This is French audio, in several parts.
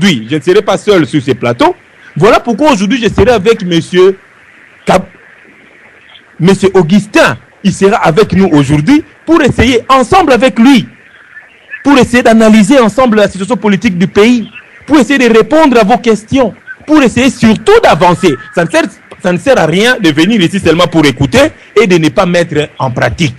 je ne serai pas seul sur ces plateaux. Voilà pourquoi aujourd'hui, je serai avec monsieur Augustin. Il sera avec nous aujourd'hui pour essayer, ensemble avec lui, pour essayer d'analyser ensemble la situation politique du pays, pour essayer de répondre à vos questions, pour essayer surtout d'avancer. Ça ne sert à rien de venir ici seulement pour écouter et de ne pas mettre en pratique.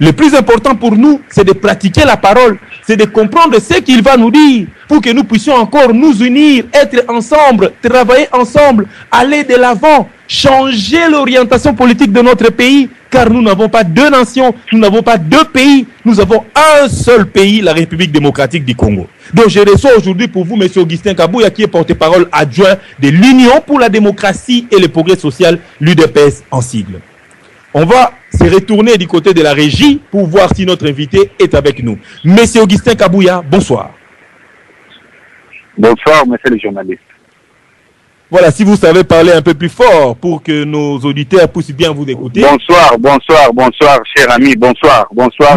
Le plus important pour nous, c'est de pratiquer la parole, c'est de comprendre ce qu'il va nous dire pour que nous puissions encore nous unir, être ensemble, travailler ensemble, aller de l'avant, changer l'orientation politique de notre pays, car nous n'avons pas deux nations, nous n'avons pas deux pays, nous avons un seul pays, la République démocratique du Congo. Donc je reçois aujourd'hui pour vous, M. Augustin Kabouya, qui est porte-parole adjoint de l'Union pour la démocratie et le progrès social, l'UDPS en sigle. On va se retourner du côté de la régie pour voir si notre invité est avec nous. Monsieur Augustin Kabouya, bonsoir. Bonsoir, monsieur le journaliste. Voilà, si vous savez parler un peu plus fort pour que nos auditeurs puissent bien vous écouter. Bonsoir, cher ami, bonsoir,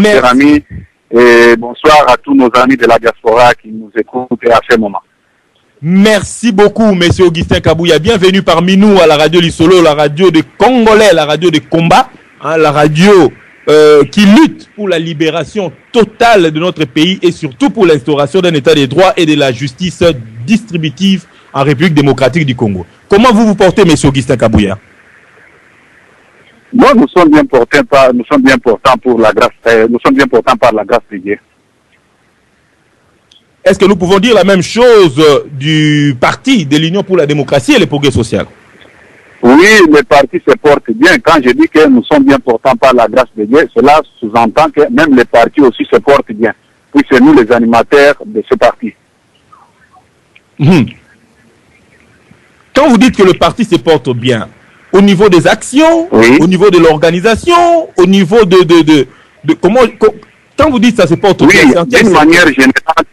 cher ami, et bonsoir à tous nos amis de la diaspora qui nous écoutent à ce moment. Merci beaucoup, monsieur Augustin Kabouya. Bienvenue parmi nous à la radio Lissolo, la radio des Congolais, la radio de combat, hein, la radio qui lutte pour la libération totale de notre pays et surtout pour l'instauration d'un état de droit et de la justice distributive en République démocratique du Congo. Comment vous portez, monsieur Augustin Kabouya? Bon, nous sommes bien portants par la grâce de Dieu. Est-ce que nous pouvons dire la même chose du parti de l'Union pour la démocratie et le progrès social? Oui, le parti se porte bien. Quand je dis que nous sommes bien portants par la grâce de Dieu, cela sous-entend que même le parti aussi se porte bien. Puis c'est nous les animateurs de ce parti. Quand vous dites que le parti se porte bien, au niveau des actions, oui, au niveau de l'organisation, au niveau de comment... Quand vous dites que ça se porte bien, d'une manière générale,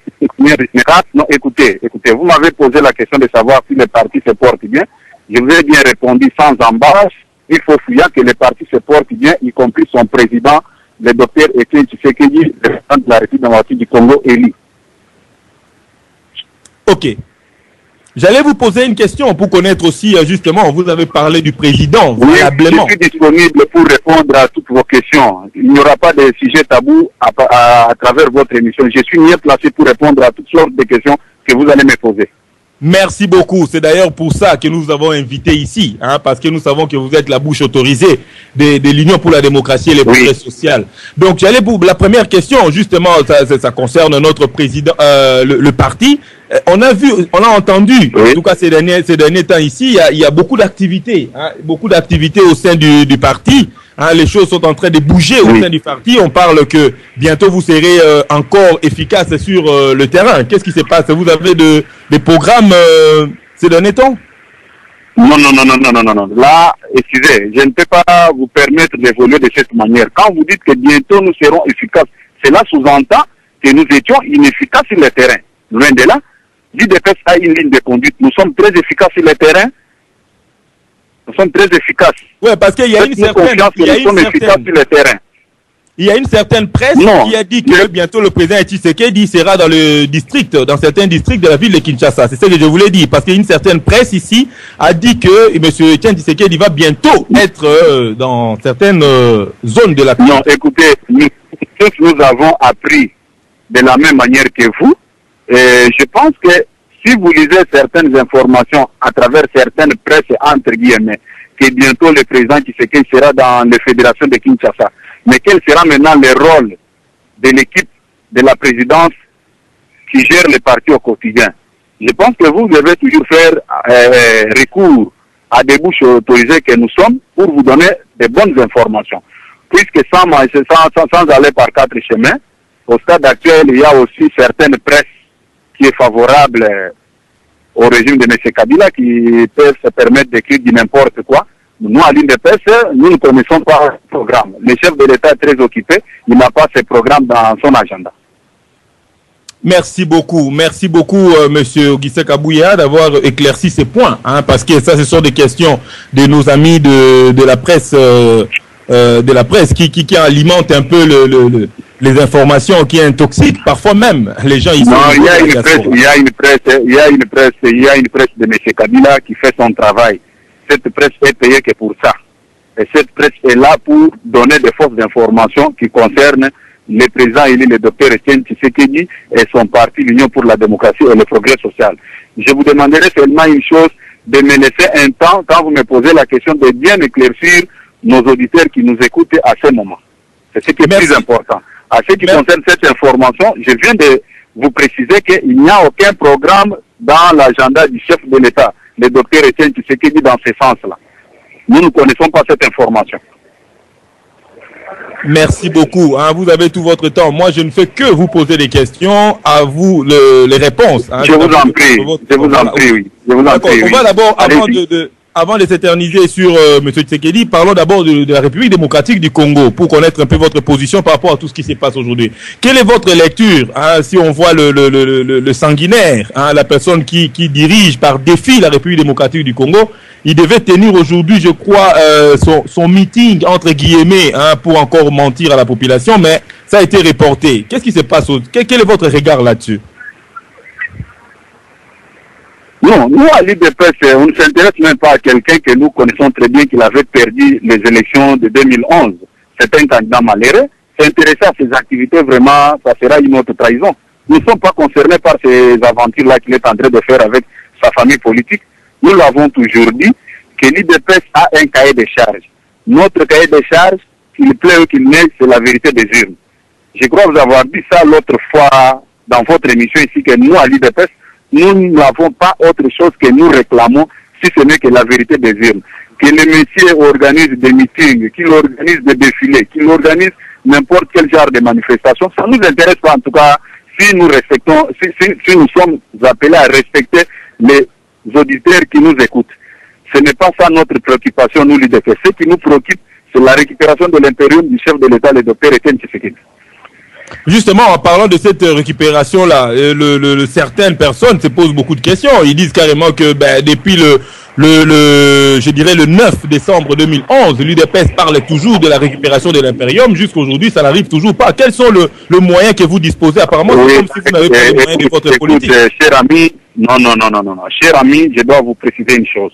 non, écoutez, vous m'avez posé la question de savoir si le parti se porte bien. Je vous ai bien répondu sans embâche. Il faut fouiller que le parti se porte bien, y compris son président, le docteur Etienne Tshisekedi, le président de la République démocratique du Congo, élu. Ok. J'allais vous poser une question pour connaître aussi, justement, vous avez parlé du président, valablement. Oui, je suis disponible pour répondre à toutes vos questions. Il n'y aura pas de sujet tabou à travers votre émission. Je suis mieux placé pour répondre à toutes sortes de questions que vous allez me poser. Merci beaucoup. C'est d'ailleurs pour ça que nous vous avons invité ici, hein, parce que nous savons que vous êtes la bouche autorisée de l'Union pour la démocratie et le progrès social. Donc, j'allais pour la première question, justement, ça concerne notre président, le parti. On a vu, on a entendu, en tout cas ces derniers temps ici, il y a beaucoup d'activités, hein, au sein du parti. Hein, les choses sont en train de bouger au sein du parti. On parle que bientôt vous serez encore efficace sur le terrain. Qu'est-ce qui se passe? Vous avez des programmes ces derniers temps? Non. Là, excusez, je ne peux pas vous permettre d'évoluer de cette manière. Quand vous dites que bientôt nous serons efficaces, cela sous-entend que nous étions inefficaces sur le terrain. Loin de là, l'UDPS a une ligne de conduite. Nous sommes très efficaces sur le terrain. Nous sommes très efficaces. Oui, parce qu'il y a une certaine presse qui a dit que bientôt le président Tshisekedi sera dans certains districts de la ville de Kinshasa. C'est ce que je voulais dire. Parce qu'il y a une certaine presse ici a dit que M. Etienne Tshisekedi va bientôt être dans certaines zones de la ville. Non, écoutez, nous avons appris de la même manière que vous. Et je pense que si vous lisez certaines informations à travers certaines presses, entre guillemets, que bientôt le président Tshisekedi sera dans les fédérations de Kinshasa, mais quel sera maintenant le rôle de l'équipe de la présidence qui gère le parti au quotidien? Je pense que vous devez toujours faire recours à des bouches autorisées que nous sommes pour vous donner de bonnes informations. Puisque sans aller par quatre chemins, au stade actuel, il y a aussi certaines presses qui est favorable au régime de M. Kabila, qui peuvent se permettre d'écrire du n'importe quoi. Nous, à l'UDPS, nous ne connaissons pas ce programme. Le chef de l'État est très occupé, il n'a pas ce programme dans son agenda. Merci beaucoup, Monsieur Augustin Kabouya, d'avoir éclairci ces points, hein, parce que ça, ce sont des questions de nos amis de la presse, qui alimentent un peu les informations qui intoxiquent, parfois même les gens ici. Non, il y a une presse de M. Kabila qui fait son travail. Cette presse est payée que pour ça. Et cette presse est là pour donner des fausses informations qui concernent le président élu, le docteur Etienne Tshisekedi et son parti, l'Union pour la démocratie et le progrès social. Je vous demanderai seulement une chose, de me laisser un temps, quand vous me posez la question, de bien éclaircir nos auditeurs qui nous écoutent à ce moment. C'est ce qui est plus important. À ce qui concerne cette information, je viens de vous préciser qu'il n'y a aucun programme dans l'agenda du chef de l'État, le docteur Etienne Tshisekedi, dans ce sens-là. Nous ne connaissons pas cette information. Merci beaucoup. Hein, vous avez tout votre temps. Moi, je ne fais que vous poser des questions, à vous les réponses. Hein, je vous en prie. Je vous en prie, oui. Je vous en prie, on va d'abord, avant de s'éterniser sur M. Tshisekedi, parlons d'abord de la République démocratique du Congo pour connaître un peu votre position par rapport à tout ce qui se passe aujourd'hui. Quelle est votre lecture, hein, si on voit le sanguinaire, hein, la personne qui dirige par défi la République démocratique du Congo? Il devait tenir aujourd'hui, je crois, son meeting, entre guillemets, hein, pour encore mentir à la population, mais ça a été reporté. Qu'est-ce qui se passe? Quel est votre regard là-dessus? Non, nous, à l'UDPS, on ne s'intéresse même pas à quelqu'un que nous connaissons très bien, qu'il avait perdu les élections de 2011. C'est un candidat malheureux. S'intéresser à ses activités, vraiment, ça sera une autre trahison. Nous ne sommes pas concernés par ces aventures-là qu'il est en train de faire avec sa famille politique. Nous l'avons toujours dit, que l'UDPS a un cahier de charges. Notre cahier de charges, qu'il plaît ou qu'il n'ait, c'est la vérité des urnes. Je crois vous avoir dit ça l'autre fois dans votre émission ici, que nous, à l'UDPS, nous n'avons pas autre chose que nous réclamons, si ce n'est que la vérité des urnes. Que les messieurs organisent des meetings, qu'ils organisent des défilés, qu'ils organisent n'importe quel genre de manifestation, ça ne nous intéresse pas. En tout cas, si nous respectons, si nous sommes appelés à respecter les auditeurs qui nous écoutent. Ce n'est pas ça notre préoccupation, nous, l'UDPS. Ce qui nous préoccupe, c'est la récupération de l'impérium du chef de l'État, le docteur Etienne Tshisekedi. Justement, en parlant de cette récupération-là, certaines personnes se posent beaucoup de questions. Ils disent carrément que depuis je dirais le 9 décembre 2011, l'UDPS parle toujours de la récupération de l'impérium. Jusqu'aujourd'hui, ça n'arrive toujours pas. Quels sont le moyen que vous disposez? Apparemment, c'est comme si vous n'avez pas les moyens de votre politique. Cher ami, non. Cher ami, je dois vous préciser une chose.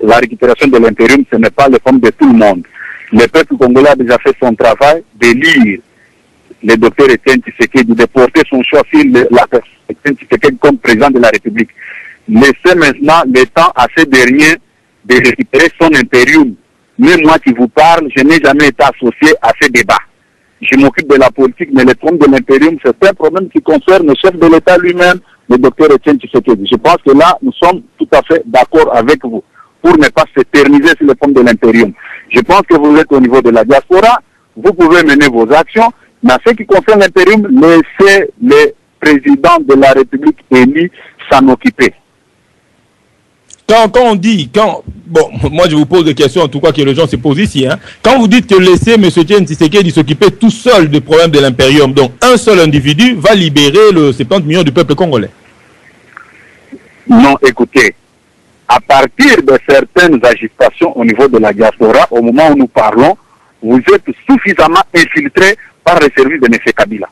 La récupération de l'impérium, ce n'est pas le forme de tout le monde. Le peuple congolais a déjà fait son travail d'élire le docteur Etienne Tshisekedi, de porter son choix sur la personne Etienne Tshisekedi comme président de la République. Laissez maintenant le temps à ces derniers de récupérer son impérium. Même moi qui vous parle, je n'ai jamais été associé à ces débats. Je m'occupe de la politique, mais le problème de l'impérium, c'est un problème qui concerne le chef de l'État lui-même, le docteur Etienne Tshisekedi. Je pense que là, nous sommes tout à fait d'accord avec vous, pour ne pas s'éterniser sur le problème de l'impérium. Je pense que vous êtes au niveau de la diaspora, vous pouvez mener vos actions, mais en ce qui concerne l'impérium, laissez le président de la République élu s'en occuper. Quand on dit, bon, moi je vous pose des questions en tout cas que les gens se posent ici, hein. Quand vous dites que laissez M. Etienne Tshisekedi s'occuper tout seul des problèmes de l'impérium, donc un seul individu va libérer le 70 millions du peuple congolais. Non, écoutez, à partir de certaines agitations au niveau de la diaspora, au moment où nous parlons, vous êtes suffisamment infiltrés par les services de M. Kabila.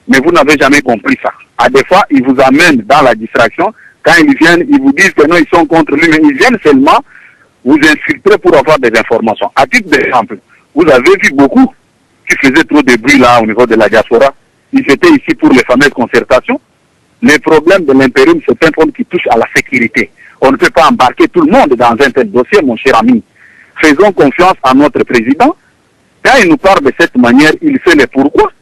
Mais vous n'avez jamais compris ça. À des fois, ils vous amènent dans la distraction. Quand ils viennent, ils vous disent que non, ils sont contre lui, mais ils viennent seulement vous infiltrer pour avoir des informations. À titre d'exemple, vous avez vu beaucoup qui faisaient trop de bruit là au niveau de la diaspora. Ils étaient ici pour les fameuses concertations. Le problème de l'impérium, c'est un problème qui touche à la sécurité. On ne peut pas embarquer tout le monde dans un tel dossier, mon cher ami. Faisons confiance à notre président. Quand il nous parle de cette manière, il sait le pourquoi.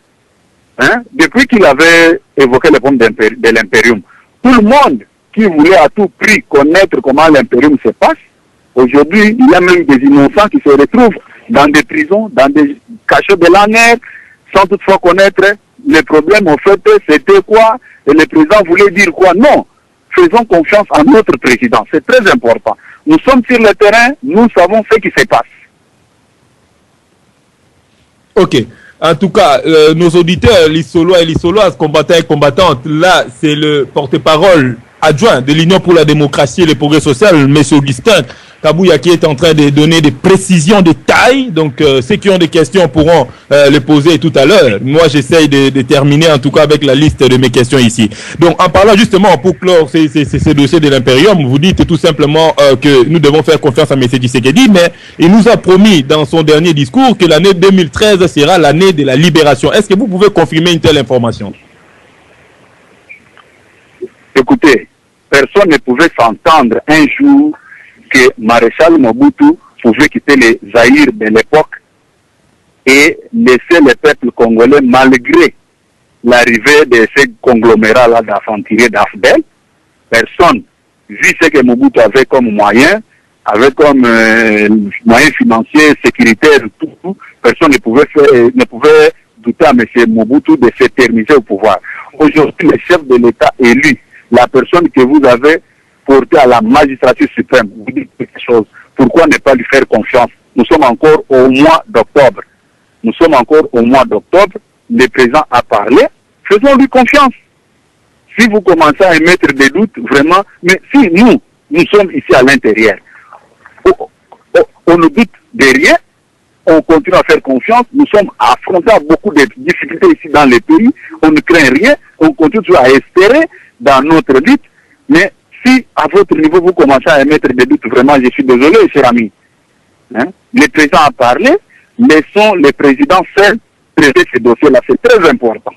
Hein? Depuis qu'il avait évoqué le problème de l'impérium, tout le monde qui voulait à tout prix connaître comment l'impérium se passe, aujourd'hui, il y a même des innocents qui se retrouvent dans des prisons, dans des cachots de la mer, sans toutefois connaître les problèmes. En fait, c'était quoi? Et le président voulait dire quoi? Non. Faisons confiance à notre président. C'est très important. Nous sommes sur le terrain, nous savons ce qui se passe. Ok. En tout cas, nos auditeurs, l'Issolois et l'Issoloises, combattants et combattantes, là, c'est le porte-parole adjoint de l'Union pour la démocratie et le progrès social, M. Augustin Kabouya qui est en train de donner des précisions de taille. Donc, ceux qui ont des questions pourront les poser tout à l'heure. Moi, j'essaye de terminer en tout cas avec la liste de mes questions ici. Donc, en parlant justement pour clore ces dossiers de l'Imperium, vous dites tout simplement que nous devons faire confiance à M. Tshisekedi, mais il nous a promis dans son dernier discours que l'année 2013 sera l'année de la libération. Est-ce que vous pouvez confirmer une telle information? Écoutez, personne ne pouvait s'entendre un jour que Maréchal Mobutu pouvait quitter les Zaïre de l'époque et laisser le peuple congolais malgré l'arrivée de ces conglomérats-là d'aventuriers d'Afdel. Personne, vu ce que Mobutu avait comme moyen, avait comme moyen financier, sécuritaire, tout, personne ne pouvait douter à M. Mobutu de s'éterniser au pouvoir. Aujourd'hui, le chef de l'État élu, la personne que vous avez portée à la magistrature suprême, vous dites quelque chose. Pourquoi ne pas lui faire confiance? Nous sommes encore au mois d'octobre. Nous sommes encore au mois d'octobre. Le président a parlé. Faisons-lui confiance. Si vous commencez à émettre des doutes, vraiment, mais si nous sommes ici à l'intérieur, on ne doute de rien, on continue à faire confiance, nous sommes affrontés à beaucoup de difficultés ici dans le pays, on ne craint rien, on continue toujours à espérer dans notre lutte, mais si à votre niveau vous commencez à émettre des doutes, vraiment je suis désolé, cher ami. Hein? Le président a parlé, laissons le président seul traiter ces dossiers-là, c'est très important.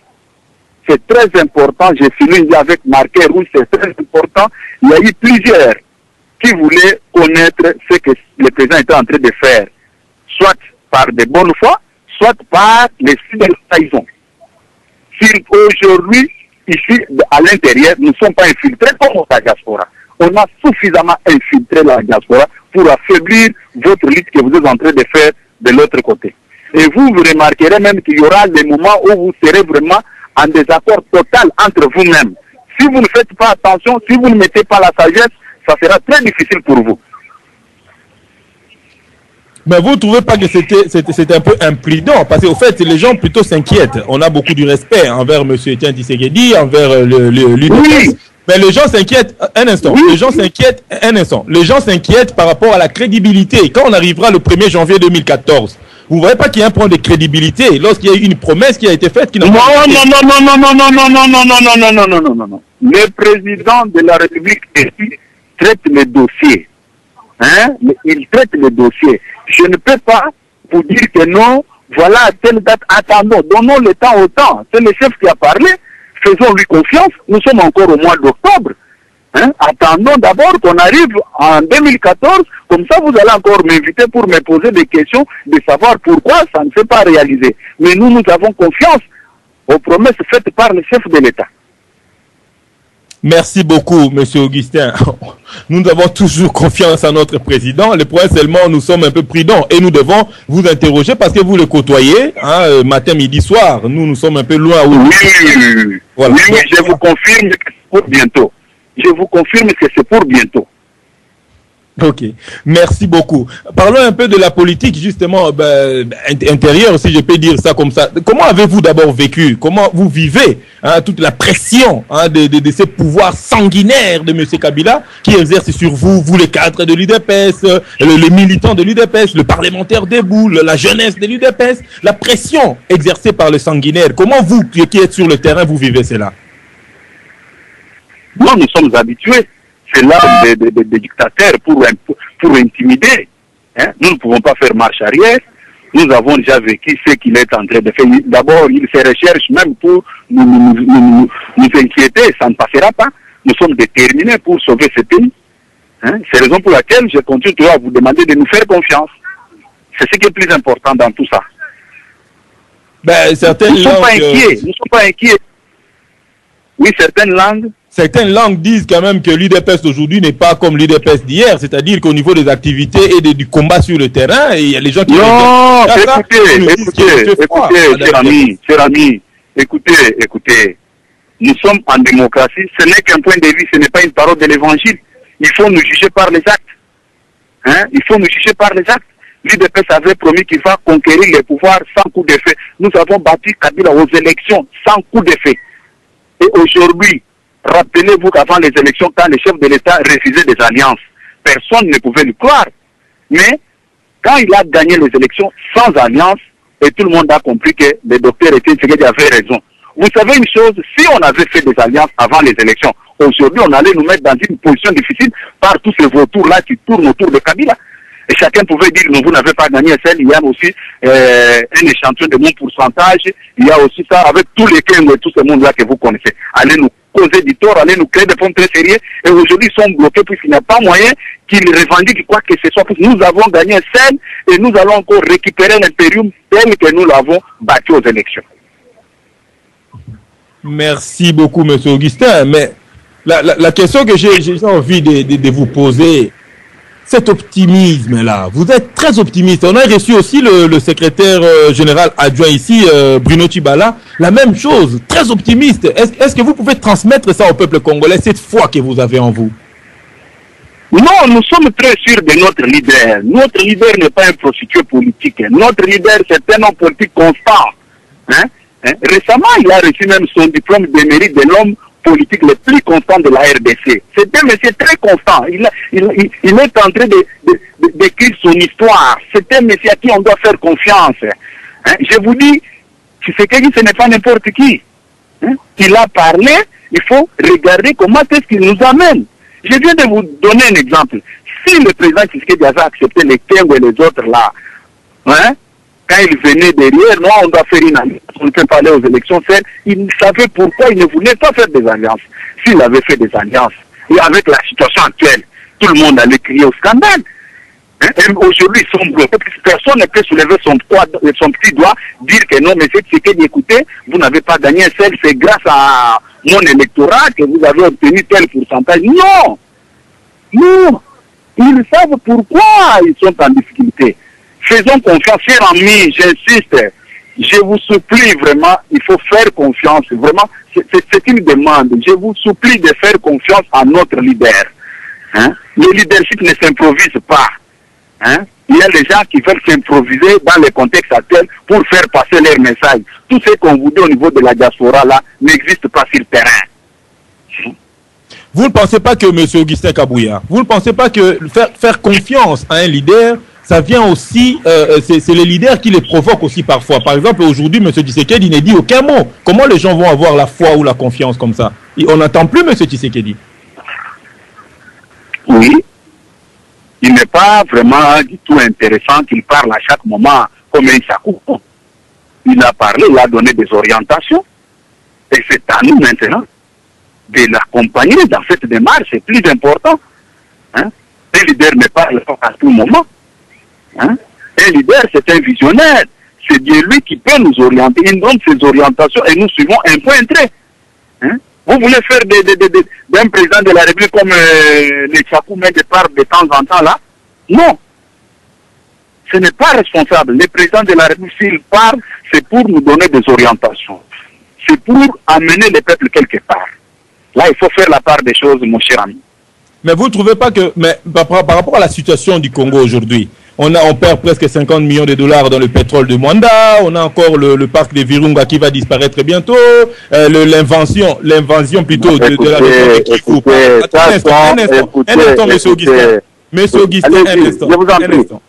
C'est très important, je finis avec marqué rouge, c'est très important. Il y a eu plusieurs qui voulaient connaître ce que le président était en train de faire, soit par de bonnes foi, soit par l'esprit de trahison. Si aujourd'hui, ici, à l'intérieur, nous ne sommes pas infiltrés comme la diaspora. On a suffisamment infiltré la diaspora pour affaiblir votre lutte que vous êtes en train de faire de l'autre côté. Et vous remarquerez même qu'il y aura des moments où vous serez vraiment en désaccord total entre vous-même. Si vous ne faites pas attention, si vous ne mettez pas la sagesse, ça sera très difficile pour vous. Mais vous ne trouvez pas que c'était un peu imprudent? Parce qu'au fait, les gens plutôt s'inquiètent. On a beaucoup de respect envers M. Etienne Tshisekedi, envers l'UDPS. Oui. Mais les gens s'inquiètent un instant. Oui. Les gens s'inquiètent un instant. Les gens s'inquiètent par rapport à la crédibilité. Quand on arrivera le 1er janvier 2014, vous ne voyez pas qu'il y a un point de crédibilité lorsqu'il y a eu une promesse qui a été faite qui n'a pas été faite? Non. Le président de la République traite les dossiers. Hein? Il traite les dossiers. Je ne peux pas vous dire que non, voilà à telle date, attendons, donnons le temps au temps. C'est le chef qui a parlé, faisons-lui confiance, nous sommes encore au mois d'octobre. Hein? Attendons d'abord qu'on arrive en 2014, comme ça vous allez encore m'inviter pour me poser des questions, de savoir pourquoi ça ne s'est pas réalisé. Mais nous avons confiance aux promesses faites par le chef de l'État. Merci beaucoup, Monsieur Augustin. Nous avons toujours confiance en notre président. Le point seulement, nous sommes un peu prudents et nous devons vous interroger parce que vous le côtoyez, hein, matin, midi, soir. Nous sommes un peu loin. Oui, voilà. Oui, je vous confirme que c'est pour bientôt. Je vous confirme que c'est pour bientôt. Ok, merci beaucoup. Parlons un peu de la politique justement intérieure, si je peux dire ça comme ça. Comment avez-vous d'abord vécu? Comment vous vivez toute la pression de ces pouvoirs sanguinaires de M. Kabila qui exerce sur vous, vous les cadres de l'UDPS, les militants de l'UDPS, le parlementaire debout, la jeunesse de l'UDPS, la pression exercée par le sanguinaire. Comment vous qui êtes sur le terrain, vous vivez cela? Nous sommes habitués. C'est l'arme des dictateurs pour intimider. Hein? Nous ne pouvons pas faire marche arrière. Nous avons déjà vécu ce qu'il est en train de faire. D'abord, il se recherche même pour nous inquiéter. Ça ne passera pas. Nous sommes déterminés pour sauver ce pays. Hein? C'est la raison pour laquelle je continue à vous demander de nous faire confiance. C'est ce qui est plus important dans tout ça. Ben, nous ne sommes pas inquiets. Nous ne sommes pas inquiets. Oui, certaines langues disent quand même que l'UDPS d'aujourd'hui n'est pas comme l'UDPS d'hier, c'est-à-dire qu'au niveau des activités et du combat sur le terrain, il y a les gens qui... Non, écoutez, cher ami, écoutez, nous sommes en démocratie, ce n'est qu'un point de vue, ce n'est pas une parole de l'évangile. Il faut nous juger par les actes. Hein? Il faut nous juger par les actes. L'UDPS avait promis qu'il va conquérir le pouvoir sans coup d'effet. Nous avons battu Kabila aux élections sans coup d'effet. Et aujourd'hui, rappelez-vous qu'avant les élections, quand le chef de l'État refusait des alliances, personne ne pouvait le croire. Mais quand il a gagné les élections sans alliance, et tout le monde a compris que le docteur Étienne Tshisekedi avait raison. Vous savez une chose, si on avait fait des alliances avant les élections, aujourd'hui on allait nous mettre dans une position difficile par tous ces vautours-là qui tournent autour de Kabila. Et chacun pouvait dire, non, vous n'avez pas gagné celle, il y a aussi un échantillon de mon pourcentage, il y a aussi ça avec tous les Kengo et tout ce monde-là que vous connaissez. Allez nous causer du tort, allez nous créer des fonds très sérieux, et aujourd'hui ils sont bloqués puisqu'il n'y a pas moyen qu'ils revendiquent quoi que ce soit. Nous avons gagné celle et nous allons encore récupérer l'impérium tel que nous l'avons battu aux élections. Merci beaucoup, M. Augustin. Mais la question que j'ai envie de vous poser, cet optimisme-là, vous êtes très optimiste. On a reçu aussi le secrétaire général adjoint ici, Bruno Tshibala, la même chose, très optimiste. Est-ce que vous pouvez transmettre ça au peuple congolais, cette foi que vous avez en vous? Non, nous sommes très sûrs de notre leader. Notre leader n'est pas un prostitué politique. Notre leader, c'est un homme politique constant. Récemment, il a reçu même son diplôme de mérite de l'homme politique le plus constant de la RDC. C'est un monsieur très constant. Il est en train d'écrire son histoire. C'est un monsieur à qui on doit faire confiance. Je vous dis, Tshisekedi, ce n'est pas n'importe qui. Il a parlé, il faut regarder comment est-ce qu'il nous amène. Je viens de vous donner un exemple. Si le président Tshisekedi avait accepté les Kengo et les autres là, quand il venait derrière, non, on doit faire une alliance, on ne peut pas aller aux élections, il savait pourquoi il ne voulait pas faire des alliances. S'il avait fait des alliances, et avec la situation actuelle, tout le monde allait crier au scandale. Aujourd'hui, ils sont bloqués. Personne ne peut soulever son petit doigt, dire que non, mais c'est Tshisekedi, écoutez, vous n'avez pas gagné celle, c'est grâce à mon électorat que vous avez obtenu tel pourcentage. Non! Non! Ils savent pourquoi ils sont en difficulté. Faisons confiance, chers amis, j'insiste, je vous supplie vraiment, il faut faire confiance, vraiment, c'est une demande, je vous supplie de faire confiance à notre leader. Le leadership ne s'improvise pas. Il y a des gens qui veulent s'improviser dans le contexte actuel pour faire passer leur message. Tout ce qu'on vous dit au niveau de la diaspora là n'existe pas sur le terrain. Vous ne pensez pas que, M. Augustin Kabouya, vous ne pensez pas que faire confiance à un leader, ça vient aussi, c'est les leaders qui les provoquent aussi parfois. Par exemple, aujourd'hui, M. Tshisekedi ne dit aucun mot. Comment les gens vont avoir la foi ou la confiance comme ça? On n'entend plus M. Tshisekedi. Oui. Il n'est pas vraiment du tout intéressant qu'il parle à chaque moment comme un chacou. Il a parlé, il a donné des orientations. Et c'est à nous maintenant de l'accompagner dans cette démarche. C'est plus important. Un leader ne parle pas à tout moment. Un leader, c'est un visionnaire. C'est Dieu lui qui peut nous orienter. Il donne ses orientations et nous suivons un point trait. Vous voulez faire d'un président de la République comme les Tchakou met de part de temps en temps là? Non. Ce n'est pas responsable. Le président de la République, s'il parle, c'est pour nous donner des orientations. C'est pour amener le peuple quelque part. Là, il faut faire la part des choses, mon cher ami. Mais vous ne trouvez pas que, par rapport à la situation du Congo aujourd'hui, on perd presque 50 millions de dollars dans le pétrole de Mwanda, on a encore le parc de Virunga qui va disparaître bientôt, l'invention plutôt de la région de Kivu. Un instant, M. Augustin. M. Augustin, un instant.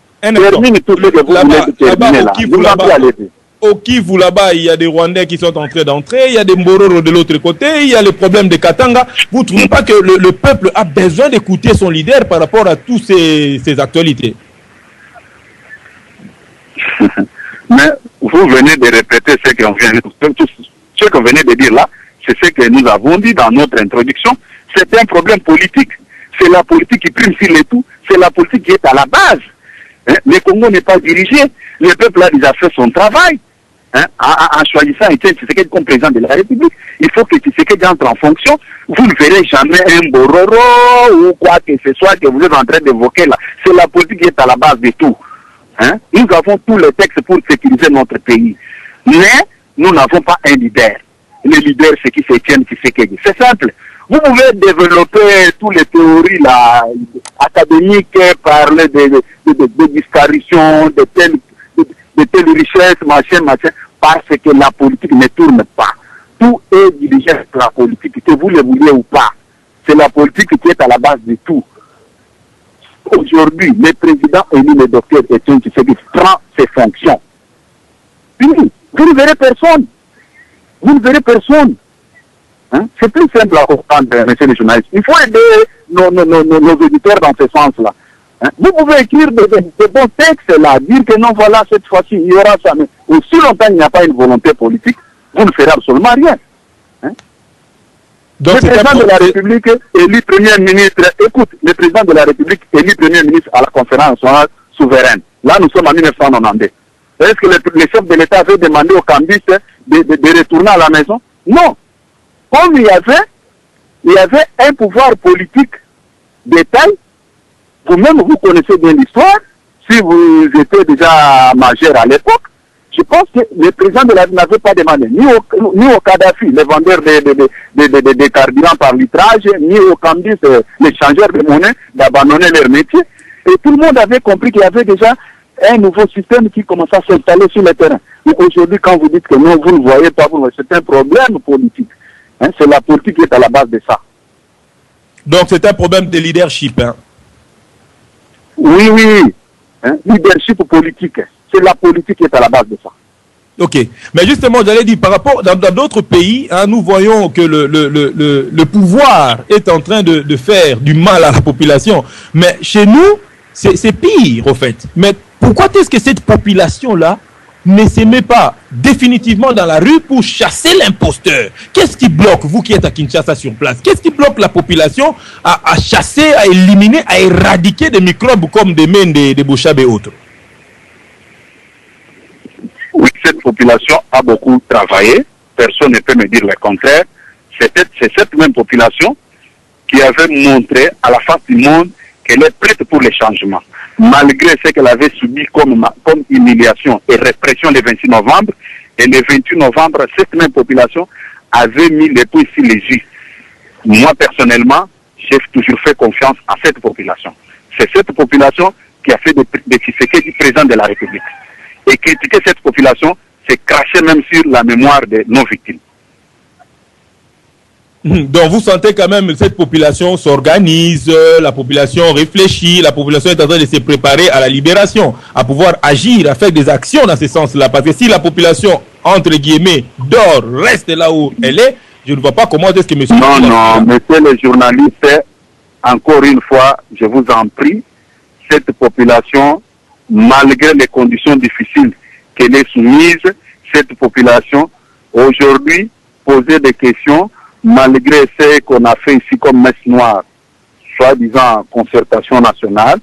Au Kivu, là-bas, il y a des Rwandais qui sont en train d'entrer, il y a des Mbororo de l'autre côté, il y a les problèmes de Katanga. Vous ne trouvez pas que le peuple a besoin d'écouter son leader par rapport à toutes ces actualités? Mais vous venez de répéter ce qu'on venait de dire là, c'est ce que nous avons dit dans notre introduction. C'est un problème politique. C'est la politique qui prime sur le tout. C'est la politique qui est à la base. Le Congo n'est pas dirigé. Le peuple a déjà fait son travail. En choisissant Etienne Tshisekedi comme président de la République. Il faut que Tshisekedi entre en fonction. Vous ne verrez jamais un bororo ou quoi que ce soit que vous êtes en train d'évoquer là. C'est la politique qui est à la base de tout. Nous avons tous les textes pour sécuriser notre pays. Mais nous n'avons pas un leader. Le leader, c'est qui? C'est Etienne Tshisekedi. C'est simple. Vous pouvez développer toutes les théories là, académiques, parler de disparition, de telle richesse, machin, parce que la politique ne tourne pas. Tout est dirigé par la politique, que vous le vouliez ou pas. C'est la politique qui est à la base de tout. aujourd'hui le président élu, le docteur Etienne Tshisekedi, prend ses fonctions, oui, vous ne verrez personne. Vous ne verrez personne. Hein? C'est plus simple à comprendre, monsieur le journaliste. Il faut aider nos auditeurs dans ce sens-là. Hein? Vous pouvez écrire de bons textes là, dire que non, voilà, cette fois-ci, il y aura ça. Mais aussi longtemps qu'il n'y a pas une volonté politique, vous ne ferez absolument rien. Hein? Donc, le président de la République élu Premier ministre, écoute, le président de la République élu Premier ministre à la conférence nationale souveraine. Là, nous sommes en 1992. Est-ce que le chef de l'État avait demandé aux cambistes de retourner à la maison? Non. Comme il y avait un pouvoir politique de taille, vous-même vous connaissez bien l'histoire, si vous étiez déjà majeur à l'époque, je pense que le président de la République n'avait pas demandé ni au Kadhafi, les vendeurs de carburant par litrage, ni aux cambistes, les changeurs de monnaie, d'abandonner leur métier. Et tout le monde avait compris qu'il y avait déjà un nouveau système qui commençait à s'installer sur le terrain. Aujourd'hui, quand vous dites que non, vous ne voyez pas, c'est un problème politique. Hein, c'est la politique qui est à la base de ça. Donc c'est un problème de leadership. Hein? Oui, oui. Hein, leadership politique. C'est la politique qui est à la base de ça. Ok. Mais justement, j'allais dire, par rapport dans d'autres pays, hein, nous voyons que le pouvoir est en train de faire du mal à la population. Mais chez nous, c'est pire, au fait. Mais pourquoi est-ce que cette population-là ne se met pas définitivement dans la rue pour chasser l'imposteur? Qu'est-ce qui bloque, vous qui êtes à Kinshasa sur place, qu'est-ce qui bloque la population à chasser, à éliminer, à éradiquer des microbes comme des mènes, des bouchabes et autres? Oui, cette population a beaucoup travaillé. Personne ne peut me dire le contraire. C'est cette même population qui avait montré à la face du monde qu'elle est prête pour les changements. Malgré ce qu'elle avait subi comme humiliation et répression le 26 novembre, et le 28 novembre, cette même population avait mis les pieds sur les yeux. Moi, personnellement, j'ai toujours fait confiance à cette population. C'est cette population qui a fait de Tshisekedi président de la République. Et critiquer cette population, c'est cracher même sur la mémoire de nos victimes. Donc vous sentez quand même que cette population s'organise, la population réfléchit, la population est en train de se préparer à la libération, à pouvoir agir, à faire des actions dans ce sens-là. Parce que si la population, entre guillemets, dort, reste là où elle est, je ne vois pas comment est-ce que monsieur... Non, monsieur le journaliste, encore une fois, je vous en prie, cette population, malgré les conditions difficiles qu'elle est soumise, cette population, aujourd'hui, poser des questions, malgré ce qu'on a fait ici comme messe noire, soi-disant concertation nationale,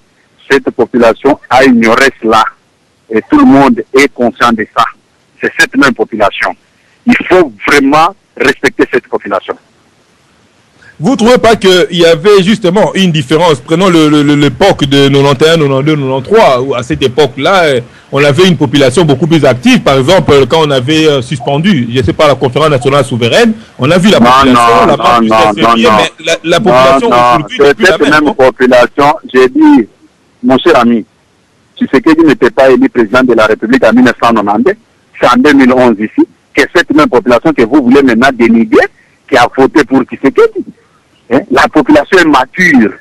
cette population a ignoré cela. Et tout le monde est conscient de ça. C'est cette même population. Il faut vraiment respecter cette population. Vous ne trouvez pas qu'il y avait justement une différence? Prenons l'époque de 91, 92, 93, où à cette époque-là, on avait une population beaucoup plus active. Par exemple, quand on avait suspendu, je ne sais pas, la conférence nationale souveraine, on a vu la population, la population aujourd'hui n'est plus la même. Cette même population, j'ai dit, mon cher ami, Tshisekedi n'était pas élu président de la République en 1992, c'est en 2011 ici, que cette même population que vous voulez maintenant dénigrer, qui a voté pour Tshisekedi. La population est mature.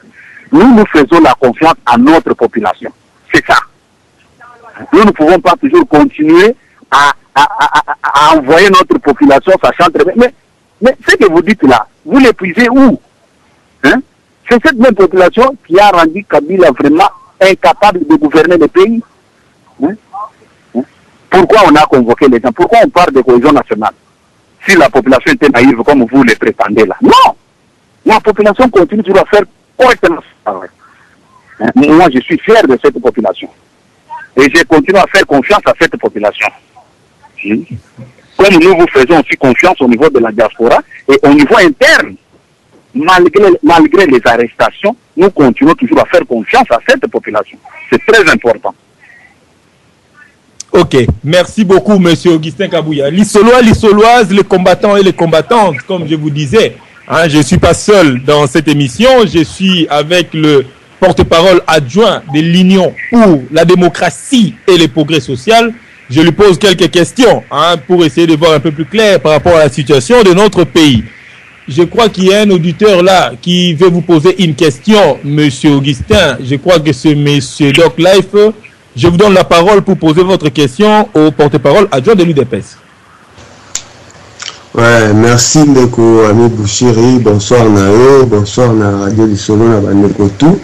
Nous faisons la confiance à notre population. C'est ça. Nous ne pouvons pas toujours continuer à envoyer notre population, sachant très bien. Mais ce que vous dites là, vous l'épuisez où? Hein? C'est cette même population qui a rendu Kabila vraiment incapable de gouverner le pays. Hein? Pourquoi on a convoqué les gens? Pourquoi on parle de cohésion nationale? Si la population était naïve comme vous le prétendez là. Non! La population continue toujours à faire correctement ça. Hein? Moi, je suis fier de cette population. Et je continue à faire confiance à cette population. Comme nous vous faisons aussi confiance au niveau de la diaspora et au niveau interne. Malgré les arrestations, nous continuons toujours à faire confiance à cette population. C'est très important. Ok, merci beaucoup, monsieur Augustin Kabouya. Lissolois, Lissoloises, les combattants et les combattantes, comme je vous disais, hein, je ne suis pas seul dans cette émission, je suis avec le porte-parole adjoint de l'Union pour la démocratie et le progrès social. Je lui pose quelques questions pour essayer de voir un peu plus clair par rapport à la situation de notre pays. Je crois qu'il y a un auditeur là qui veut vous poser une question, Monsieur Augustin. Je crois que c'est Monsieur Doc Life. Je vous donne la parole pour poser votre question au porte-parole adjoint de l'UDPS. Ouais, merci Ndeko Ami Bouchiri, bonsoir Nae, bonsoir na Radio Lisolo na Bandeko tout,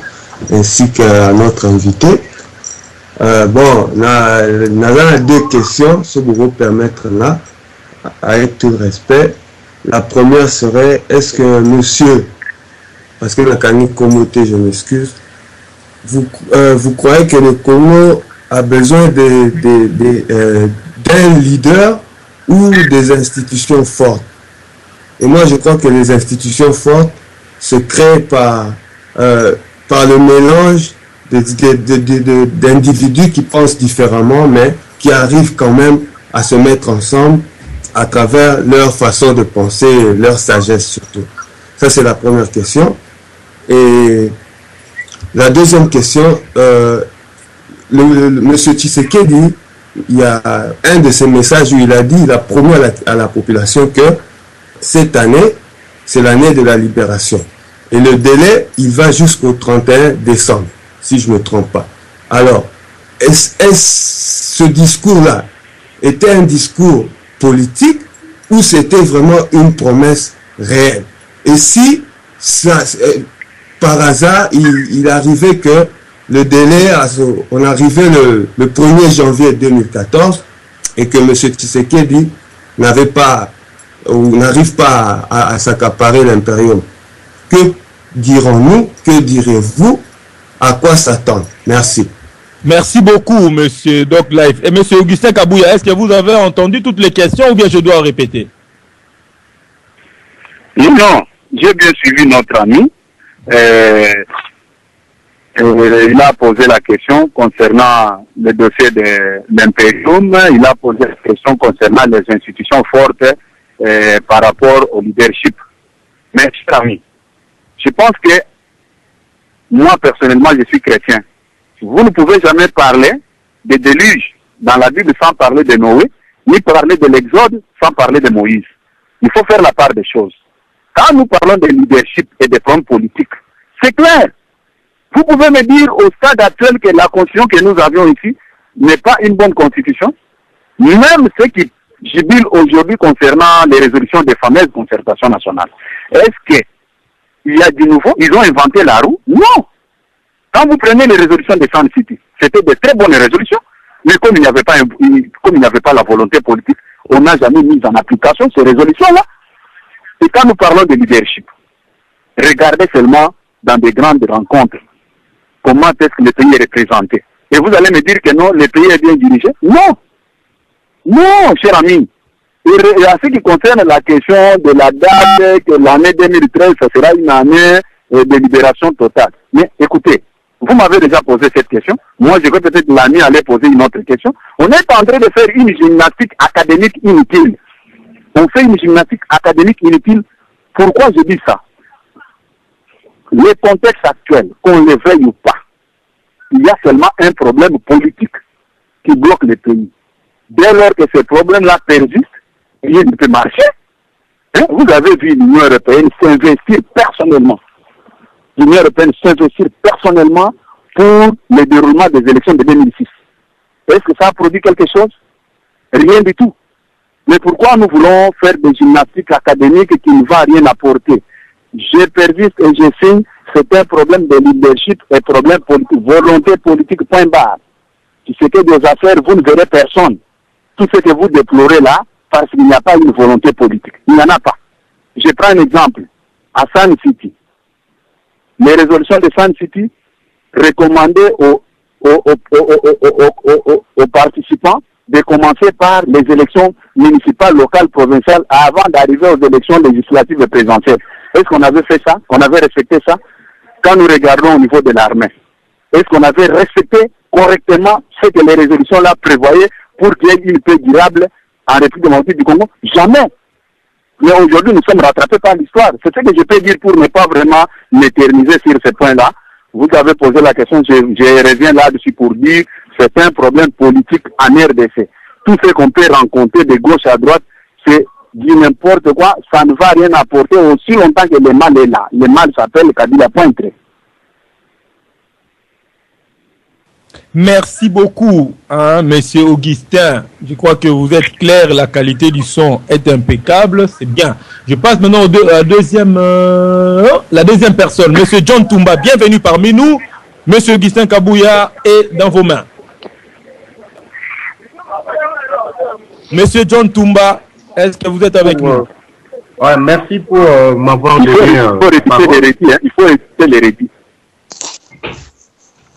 ainsi qu'à notre invité. Bon, na deux questions, si vous vous permettre là, avec tout le respect. La première serait, est-ce que monsieur, parce que la Kani Komoté, je m'excuse, vous croyez que le Congo a besoin d'un leader ou des institutions fortes? Et moi, je crois que les institutions fortes se créent par le mélange d'individus qui pensent différemment, mais qui arrivent quand même à se mettre ensemble à travers leur façon de penser, leur sagesse surtout. Ça, c'est la première question. Et la deuxième question, Monsieur Tshisekedi, il y a un de ses messages où il a dit, il a promis à la population que cette année, c'est l'année de la libération. Et le délai, il va jusqu'au 31 décembre, si je ne me trompe pas. Alors, ce discours-là était un discours politique ou c'était vraiment une promesse réelle? Et si, par hasard, il arrivait que le délai, on arrivait le 1er janvier 2014 et que M. Tshisekedi n'arrive pas à s'accaparer l'impérium. Que dirons-nous? Que direz-vous? À quoi s'attendre? Merci. Merci beaucoup, Monsieur Doc Life. Et Monsieur Augustin Kabouya, est-ce que vous avez entendu toutes les questions ou bien je dois répéter? Non, j'ai bien suivi notre ami. Il a posé la question concernant le dossier de l'impérium. Il a posé la question concernant les institutions fortes par rapport au leadership. Mais, cher ami, je pense que moi, personnellement, je suis chrétien. Vous ne pouvez jamais parler des déluges dans la Bible sans parler de Noé, ni parler de l'Exode sans parler de Moïse. Il faut faire la part des choses. Quand nous parlons de leadership et de problèmes politiques, c'est clair. Vous pouvez me dire au stade actuel que la constitution que nous avions ici n'est pas une bonne constitution. Même ceux qui jubilent aujourd'hui concernant les résolutions des fameuses concertations nationales. Est-ce qu'il y a du nouveau? Ils ont inventé la roue? Non. Quand vous prenez les résolutions de Sun City, c'était de très bonnes résolutions, mais comme il n'y avait pas la volonté politique, on n'a jamais mis en application ces résolutions-là. Et quand nous parlons de leadership, regardez seulement dans des grandes rencontres, comment est-ce que le pays est représenté. Et vous allez me dire que non, le pays est bien dirigé? Non. Non, cher ami. Et à ce qui concerne la question de la date, que l'année 2013, ça sera une année de libération totale. Mais écoutez, vous m'avez déjà posé cette question. Moi, je vais peut-être l'année aller poser une autre question. On est en train de faire une gymnastique académique inutile. On fait une gymnastique académique inutile. Pourquoi je dis ça? Le contexte actuel, qu'on le veuille ou pas, il y a seulement un problème politique qui bloque le pays. Dès lors que ce problème-là persiste, rien ne peut marcher. Hein? Vous avez vu l'Union européenne s'investir personnellement. L'Union européenne s'investir personnellement pour le déroulement des élections de 2006. Est-ce que ça a produit quelque chose? Rien du tout. Mais pourquoi nous voulons faire des gymnastiques académiques qui ne vont rien apporter? Je persiste et je signe, c'est un problème de leadership, un problème politique, volonté politique, point barre. Si c'était des affaires, vous ne verrez personne. Tout ce que vous déplorez là, parce qu'il n'y a pas une volonté politique. Il n'y en a pas. Je prends un exemple. À Sun City, les résolutions de Sun City recommandaient aux participants de commencer par les élections municipales, locales, provinciales, avant d'arriver aux élections législatives et présidentielles. Est-ce qu'on avait fait ça? On avait respecté ça? Quand nous regardons au niveau de l'armée, est-ce qu'on avait respecté correctement ce que les résolutions là prévoyaient pour qu'il y ait une paix durable en République démocratique du Congo? Jamais. Mais aujourd'hui, nous sommes rattrapés par l'histoire. C'est ce que je peux dire pour ne pas vraiment m'éterniser sur ce point-là. Vous avez posé la question, je reviens là-dessus pour dire c'est un problème politique en RDC. Tout ce qu'on peut rencontrer de gauche à droite, c'est dit n'importe quoi, ça ne va rien apporter aussi longtemps que le mal est là. Le mal s'appelle Kabila Pointré. Merci beaucoup, hein, Monsieur Augustin. Je crois que vous êtes clair, la qualité du son est impeccable, c'est bien. Je passe maintenant à la deuxième personne, Monsieur John Toumba. Bienvenue parmi nous. Monsieur Augustin Kabouya est dans vos mains. Monsieur John Toumba, est-ce que vous êtes avec nous? Ouais, merci pour m'avoir donné... Il faut répéter les rédits.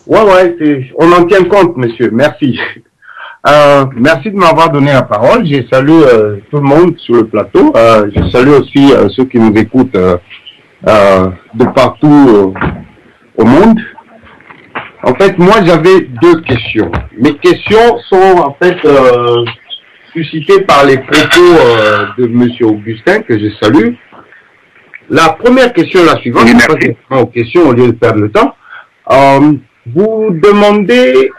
Ouais, on en tient compte, monsieur. Merci. Merci de m'avoir donné la parole. Je salue tout le monde sur le plateau. Je salue aussi ceux qui nous écoutent de partout au monde. En fait, moi, j'avais deux questions. Mes questions sont en fait suscitées par les propos de monsieur Augustin, que je salue. La première question est la suivante. Oui, merci. Aux questions, au lieu de perdre le temps. Vous nous demandez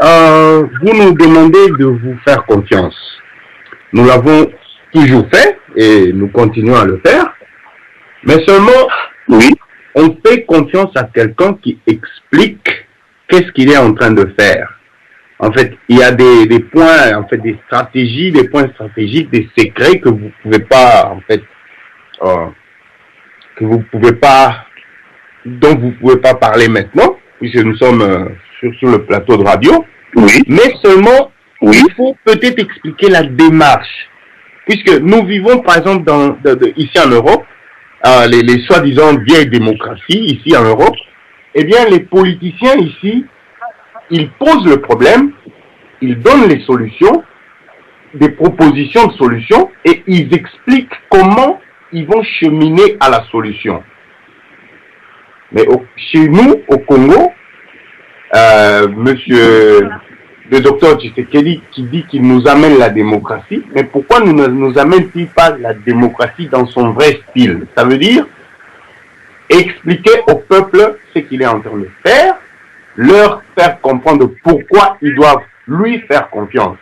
de vous faire confiance. Nous l'avons toujours fait et nous continuons à le faire. Mais seulement, oui, on fait confiance à quelqu'un qui explique qu'est-ce qu'il est en train de faire. En fait, il y a des points, en fait, des stratégies, des points stratégiques, des secrets que vous pouvez pas, en fait, dont vous pouvez pas parler maintenant, puisque nous sommes sur le plateau de radio. Oui. Mais seulement, oui, il faut peut-être expliquer la démarche. Puisque nous vivons, par exemple, ici en Europe, les soi-disant vieilles démocraties, ici en Europe, eh bien, les politiciens ici, ils posent le problème, ils donnent les solutions, des propositions de solutions, et ils expliquent comment ils vont cheminer à la solution. Mais chez nous, au Congo, monsieur le docteur Tshisekedi qui dit qu'il nous amène la démocratie, mais pourquoi ne nous amène-t-il pas la démocratie dans son vrai style? Ça veut dire expliquer au peuple ce qu'il est en train de faire, leur faire comprendre pourquoi ils doivent lui faire confiance.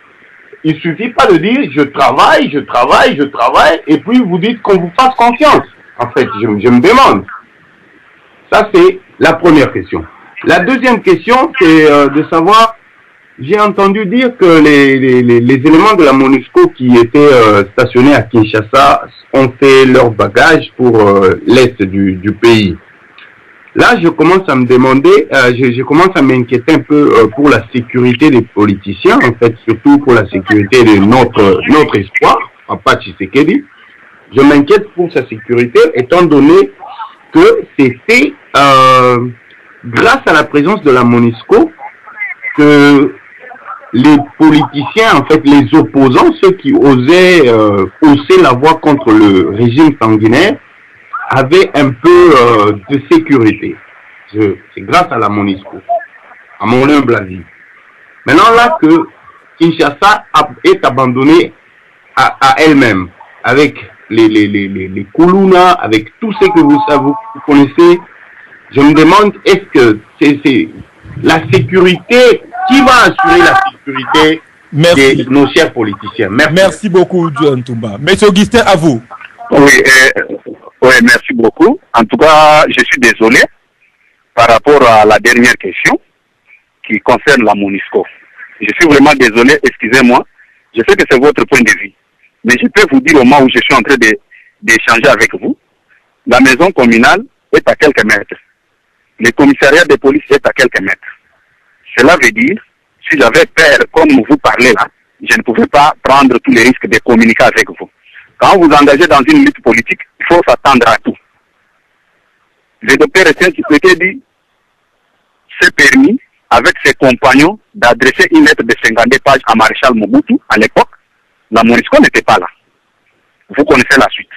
Il suffit pas de dire je travaille, et puis vous dites qu'on vous fasse confiance. En fait, je me demande. Ça, c'est la première question. La deuxième question, c'est de savoir, j'ai entendu dire que les éléments de la MONUSCO qui étaient stationnés à Kinshasa ont fait leur bagage pour l'est du pays. Là, je commence à me demander, je commence à m'inquiéter un peu pour la sécurité des politiciens, en fait, surtout pour la sécurité de notre espoir, Papa Tshisekedi. Je m'inquiète pour sa sécurité, étant donné que c'était grâce à la présence de la MONUSCO que les politiciens, en fait les opposants, ceux qui osaient hausser la voix contre le régime sanguinaire, avaient un peu de sécurité. C'est grâce à la MONUSCO, à mon humble avis. Maintenant là que Kinshasa est abandonnée à elle-même, avec les Kuluna, avec tout ce que vous connaissez, je me demande, est-ce que c'est la sécurité, qui va assurer la sécurité de nos chers politiciens? Merci beaucoup, John Toumba. Monsieur Augustin, à vous. Oui, merci beaucoup. En tout cas, je suis désolé par rapport à la dernière question qui concerne la MONUSCO. Je suis vraiment désolé, excusez-moi. Je sais que c'est votre point de vue. Mais je peux vous dire au moment où je suis en train d'échanger avec vous, la maison communale est à quelques mètres. Le commissariat de police est à quelques mètres. Cela veut dire, si j'avais peur, comme vous parlez là, je ne pouvais pas prendre tous les risques de communiquer avec vous. Quand vous engagez dans une lutte politique, il faut s'attendre à tout. Le docteur Etienne Tshisekedi s'est permis, avec ses compagnons, d'adresser une lettre de 52 pages à Maréchal Mobutu à l'époque. La MONUSCO n'était pas là. Vous connaissez la suite.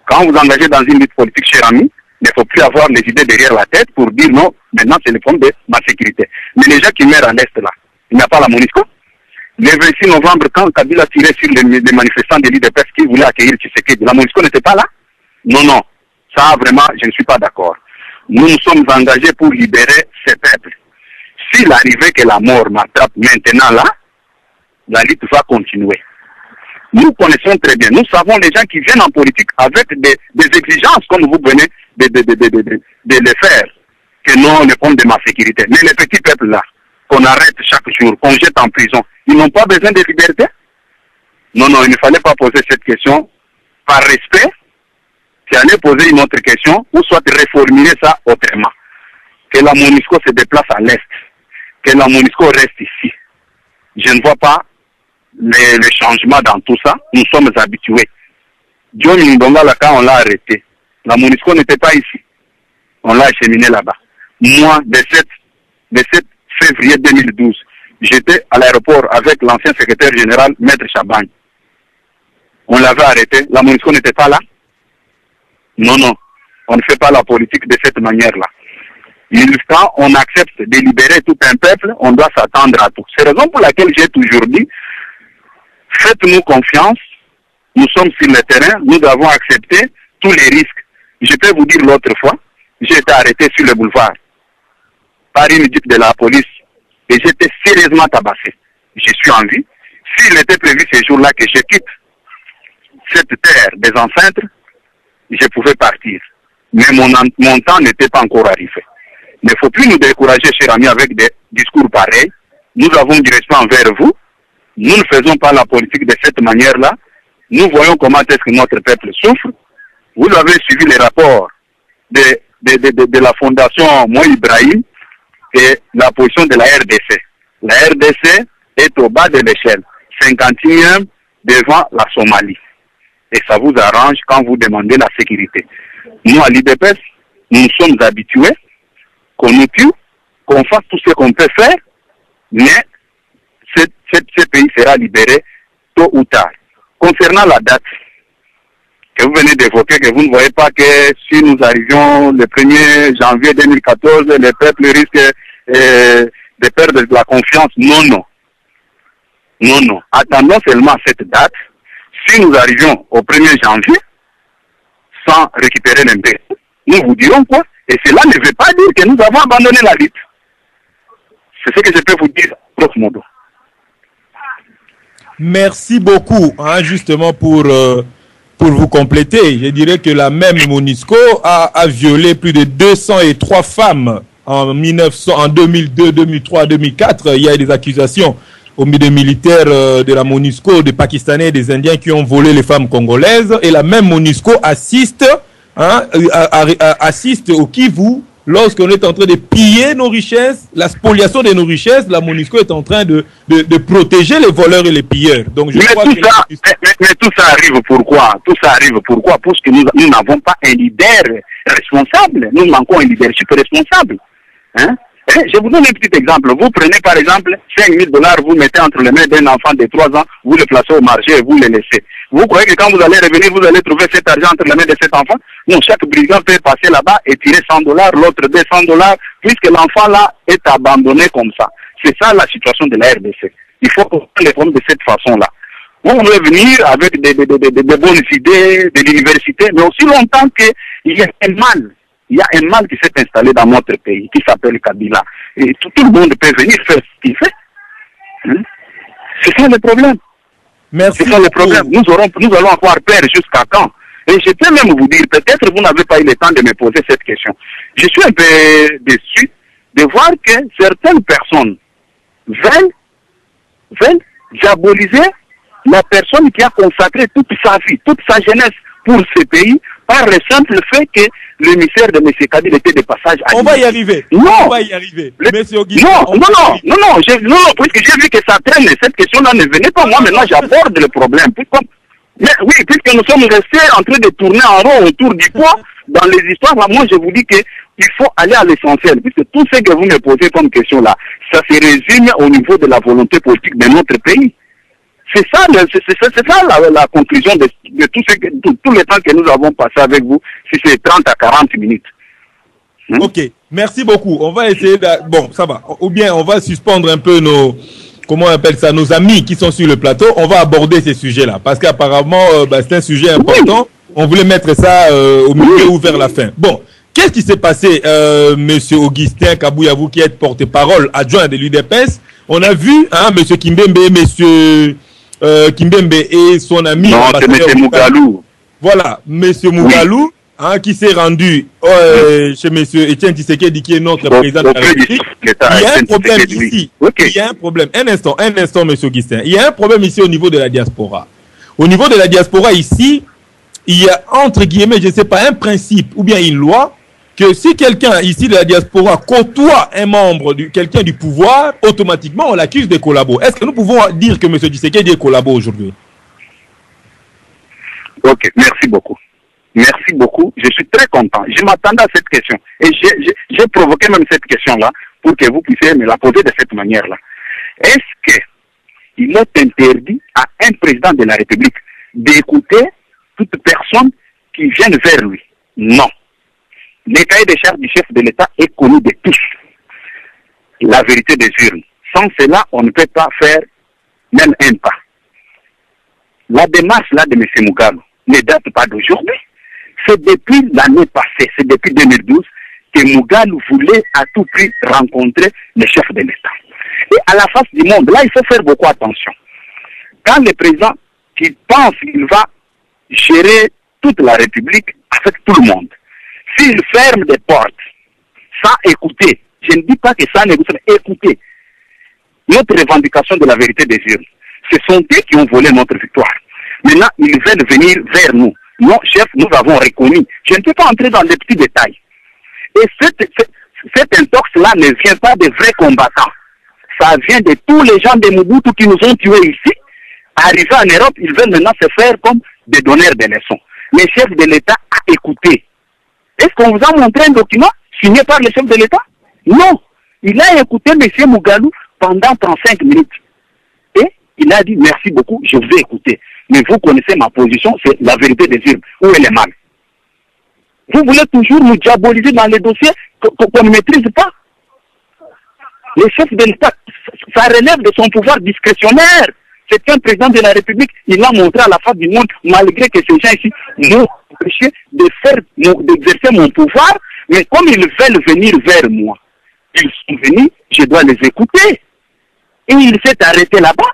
Quand vous engagez dans une lutte politique, cher ami, il ne faut plus avoir les idées derrière la tête pour dire non, maintenant c'est le problème de ma sécurité. Mais les gens qui meurent en Est là, il n'y a pas la MONUSCO. Le 26 novembre, quand Kabila tirait sur les manifestants de l'IDPS qui voulaient accueillir Tshisekedi, la MONUSCO n'était pas là? Non, non. Ça, vraiment, je ne suis pas d'accord. Nous nous sommes engagés pour libérer ces peuples. S'il arrivait que la mort m'attrape maintenant là, la lutte va continuer. Nous connaissons très bien. Nous savons les gens qui viennent en politique avec des exigences comme vous venez de les faire. Que non, le compte de ma sécurité. Mais les petits peuples là, qu'on arrête chaque jour, qu'on jette en prison, ils n'ont pas besoin de liberté? Non, non, il ne fallait pas poser cette question par respect. Tu allais poser une autre question, ou soit reformuler ça autrement. Que la MONUSCO se déplace à l'Est, que la MONUSCO reste ici. Je ne vois pas le changement dans tout ça. Nous sommes habitués. John Ndonga, là, quand on l'a arrêté, la MONUSCO n'était pas ici. On l'a acheminé là-bas. Moi, le 7 février 2012, j'étais à l'aéroport avec l'ancien secrétaire général, Maître Chabagne. On l'avait arrêté. La MONUSCO n'était pas là. Non, non. On ne fait pas la politique de cette manière-là. Quand on accepte de libérer tout un peuple, on doit s'attendre à tout. C'est la raison pour laquelle j'ai toujours dit, faites-nous confiance, nous sommes sur le terrain, nous avons accepté tous les risques. Je peux vous dire l'autre fois, j'ai été arrêté sur le boulevard par une équipe de la police et j'étais sérieusement tabassé. Je suis en vie. S'il était prévu ce jour-là que je quitte cette terre des ancêtres, je pouvais partir. Mais mon temps n'était pas encore arrivé. Il ne faut plus nous décourager, chers amis, avec des discours pareils. Nous avons du respect envers vous. Nous ne faisons pas la politique de cette manière-là. Nous voyons comment est-ce que notre peuple souffre. Vous avez suivi les rapports de la fondation Moi Ibrahim et la position de la RDC. La RDC est au bas de l'échelle, 51e devant la Somalie. Et ça vous arrange quand vous demandez la sécurité. Nous, à l'IDPS, nous sommes habitués qu'on nous tue, qu'on fasse tout ce qu'on peut faire, mais ce pays sera libéré tôt ou tard. Concernant la date que vous venez d'évoquer, que vous ne voyez pas que si nous arrivions le 1er janvier 2014, le peuple risque de perdre la confiance. Non, non. Non, non. Attendons seulement cette date. Si nous arrivions au 1er janvier, sans récupérer l'impôt, nous vous dirons quoi? Et cela ne veut pas dire que nous avons abandonné la lutte. C'est ce que je peux vous dire, grosso modo. Merci beaucoup, hein, justement pour vous compléter. Je dirais que la même MONUSCO a violé plus de 203 femmes en 2002, 2003, 2004. Il y a des accusations au milieu militaire de la MONUSCO, des Pakistanais et des Indiens qui ont volé les femmes congolaises. Et la même MONUSCO assiste, assiste au Kivu lorsqu'on est en train de piller nos richesses, la spoliation de nos richesses. La MONUSCO est en train de protéger les voleurs et les pilleurs. Donc je crois que mais tout ça arrive pourquoi? Tout ça arrive pourquoi? Parce que nous n'avons pas un leader responsable. Nous manquons un leadership responsable. Hein? Je vous donne un petit exemple. Vous prenez par exemple 5 000 $, vous mettez entre les mains d'un enfant de 3 ans, vous le placez au marché et vous le laissez. Vous croyez que quand vous allez revenir, vous allez trouver cet argent entre les mains de cet enfant? Non, chaque brigand peut passer là-bas et tirer 100 $, l'autre 200 $, puisque l'enfant là est abandonné comme ça. C'est ça la situation de la RDC. Il faut comprendre les problèmes de cette façon-là. Vous pouvez venir avec des bonnes idées de l'université, mais aussi longtemps qu'il y a un mal. Il y a un mal qui s'est installé dans notre pays, qui s'appelle Kabila. Et tout le monde peut venir faire ce qu'il fait. Hein? C'est ça le problème. Merci. C'est ça le problème. Nous allons avoir peur jusqu'à quand? Et je peux même vous dire, peut-être vous n'avez pas eu le temps de me poser cette question. Je suis un peu déçu de voir que certaines personnes veulent diaboliser la personne qui a consacré toute sa vie, toute sa jeunesse pour ce pays, par le simple fait que l'émissaire de M. Kabil était de passage à On va y arriver. Non. On va y arriver. Monsieur Augustin, non, puisque j'ai vu que ça traîne, cette question-là ne venait pas. Moi, maintenant, j'aborde le problème. Mais oui, puisque nous sommes restés en train de tourner en rond autour du poids, dans les histoires, là, moi, je vous dis qu'il faut aller à l'essentiel, puisque tout ce que vous me posez comme question là, ça se résume au niveau de la volonté politique de notre pays. C'est ça, la conclusion de tout le temps que nous avons passé avec vous, si c'est 30 à 40 minutes. Ok, merci beaucoup. On va essayer bon, ça va. Ou bien on va suspendre un peu comment on appelle ça, nos amis qui sont sur le plateau. On va aborder ces sujets-là, parce qu'apparemment, c'est un sujet important. On voulait mettre ça au milieu ou vers la fin. Bon, qu'est-ce qui s'est passé, monsieur Augustin Kabouya, vous qui êtes porte-parole adjoint de l'UDPS? On a vu, hein, monsieur Kimbembe, monsieur Kimbembe et son ami. Non, c'est M. Mugalou. Voilà, M. Mugalou, hein, qui s'est rendu chez M. Etienne Tshisekedi, qui est notre président de la République. Il y a un problème ici. Okay. Il y a un problème. Un instant, M. Augustin. Il y a un problème ici au niveau de la diaspora. Au niveau de la diaspora ici, il y a, entre guillemets, je ne sais pas, un principe ou bien une loi que si quelqu'un ici de la diaspora côtoie un membre, quelqu'un du pouvoir, automatiquement on l'accuse de collabo. Est-ce que nous pouvons dire que M. Tshisekedi est collabo aujourd'hui? Ok, merci beaucoup. Merci beaucoup. Je suis très content. Je m'attendais à cette question. Et j'ai provoqué même cette question-là pour que vous puissiez me la poser de cette manière-là. Est-ce qu'il est interdit à un président de la République d'écouter toute personne qui vient vers lui? Non. Le cahier des charges du chef de l'État est connu de tous. La vérité des urnes. Sans cela, on ne peut pas faire même un pas. La démarche là de M. Mugabe ne date pas d'aujourd'hui. C'est depuis l'année passée, c'est depuis 2012 que Mugabe voulait à tout prix rencontrer le chef de l'État. Et à la face du monde, là, il faut faire beaucoup attention. Quand le président qui pense qu'il va gérer toute la République avec tout le monde, s'il ferme des portes, sans écouter, je ne dis pas que ça n'écoute, mais écoutez, notre revendication de la vérité des urnes, ce sont eux qui ont volé notre victoire. Maintenant, ils veulent venir vers nous. Non, chef, nous avons reconnu. Je ne peux pas entrer dans les petits détails. Et cet intox-là ne vient pas des vrais combattants. Ça vient de tous les gens de Mobutu qui nous ont tués ici. Arrivés en Europe, ils veulent maintenant se faire comme des donneurs de leçons. Le chef de l'État a écouté. Est-ce qu'on vous a montré un document signé par le chef de l'État? Non. Il a écouté M. Mugabe pendant 35 minutes. Et il a dit merci beaucoup, je vous ai écouté. Mais vous connaissez ma position, c'est la vérité des urnes. Où elle est mal? Vous voulez toujours nous diaboliser dans les dossiers qu'on ne maîtrise pas? Le chef de l'État, ça relève de son pouvoir discrétionnaire. C'est un président de la République, il l'a montré à la face du monde, malgré que ces gens ici m'ont empêché d'exercer mon pouvoir, mais comme ils veulent venir vers moi, ils sont venus, je dois les écouter. Et il s'est arrêté là-bas.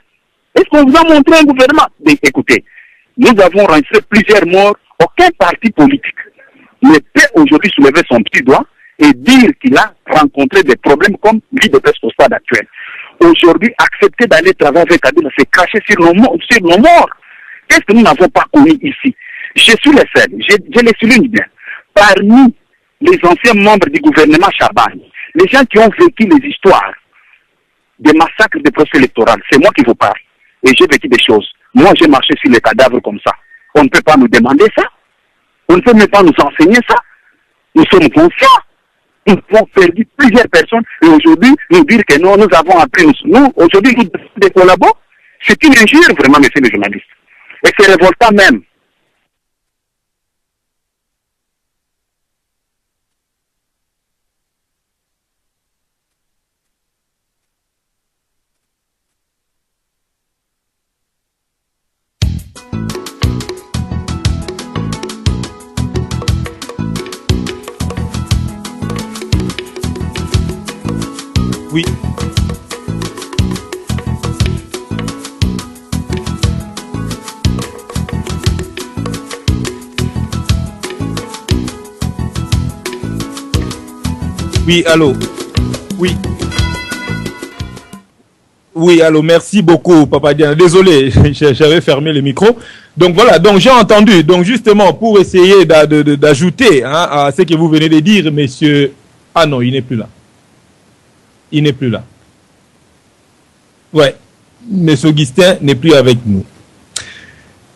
Est-ce qu'on vous a montré un gouvernement? Écoutez, nous avons rencontré plusieurs morts, aucun parti politique ne peut aujourd'hui soulever son petit doigt et dire qu'il a rencontré des problèmes comme lui de au stade actuel. Aujourd'hui, accepter d'aller travailler avec Kabila, c'est cracher sur nos morts. Qu'est-ce que nous n'avons pas connu ici? Je suis le seul, je le souligne bien. Parmi les anciens membres du gouvernement Chaban, les gens qui ont vécu les histoires des massacres des procès électoraux, c'est moi qui vous parle. Et j'ai vécu des choses. Moi, j'ai marché sur les cadavres comme ça. On ne peut pas nous demander ça. On ne peut même pas nous enseigner ça. Nous sommes conscients. Nous avons perdu plusieurs personnes. Et aujourd'hui, nous dire que non, nous avons appris. Nous, aujourd'hui, nous des collabos. C'est une injure, vraiment, messieurs les journalistes. Et c'est révoltant même. Oui. Oui, allô. Oui. Oui, allô, merci beaucoup, Papa Diana. Désolé, j'avais fermé le micro. Donc voilà, donc j'ai entendu. Donc justement, pour essayer d'ajouter à ce que vous venez de dire, monsieur... Ah non, il n'est plus là. Il n'est plus là. Ouais, monsieur Augustin n'est plus avec nous.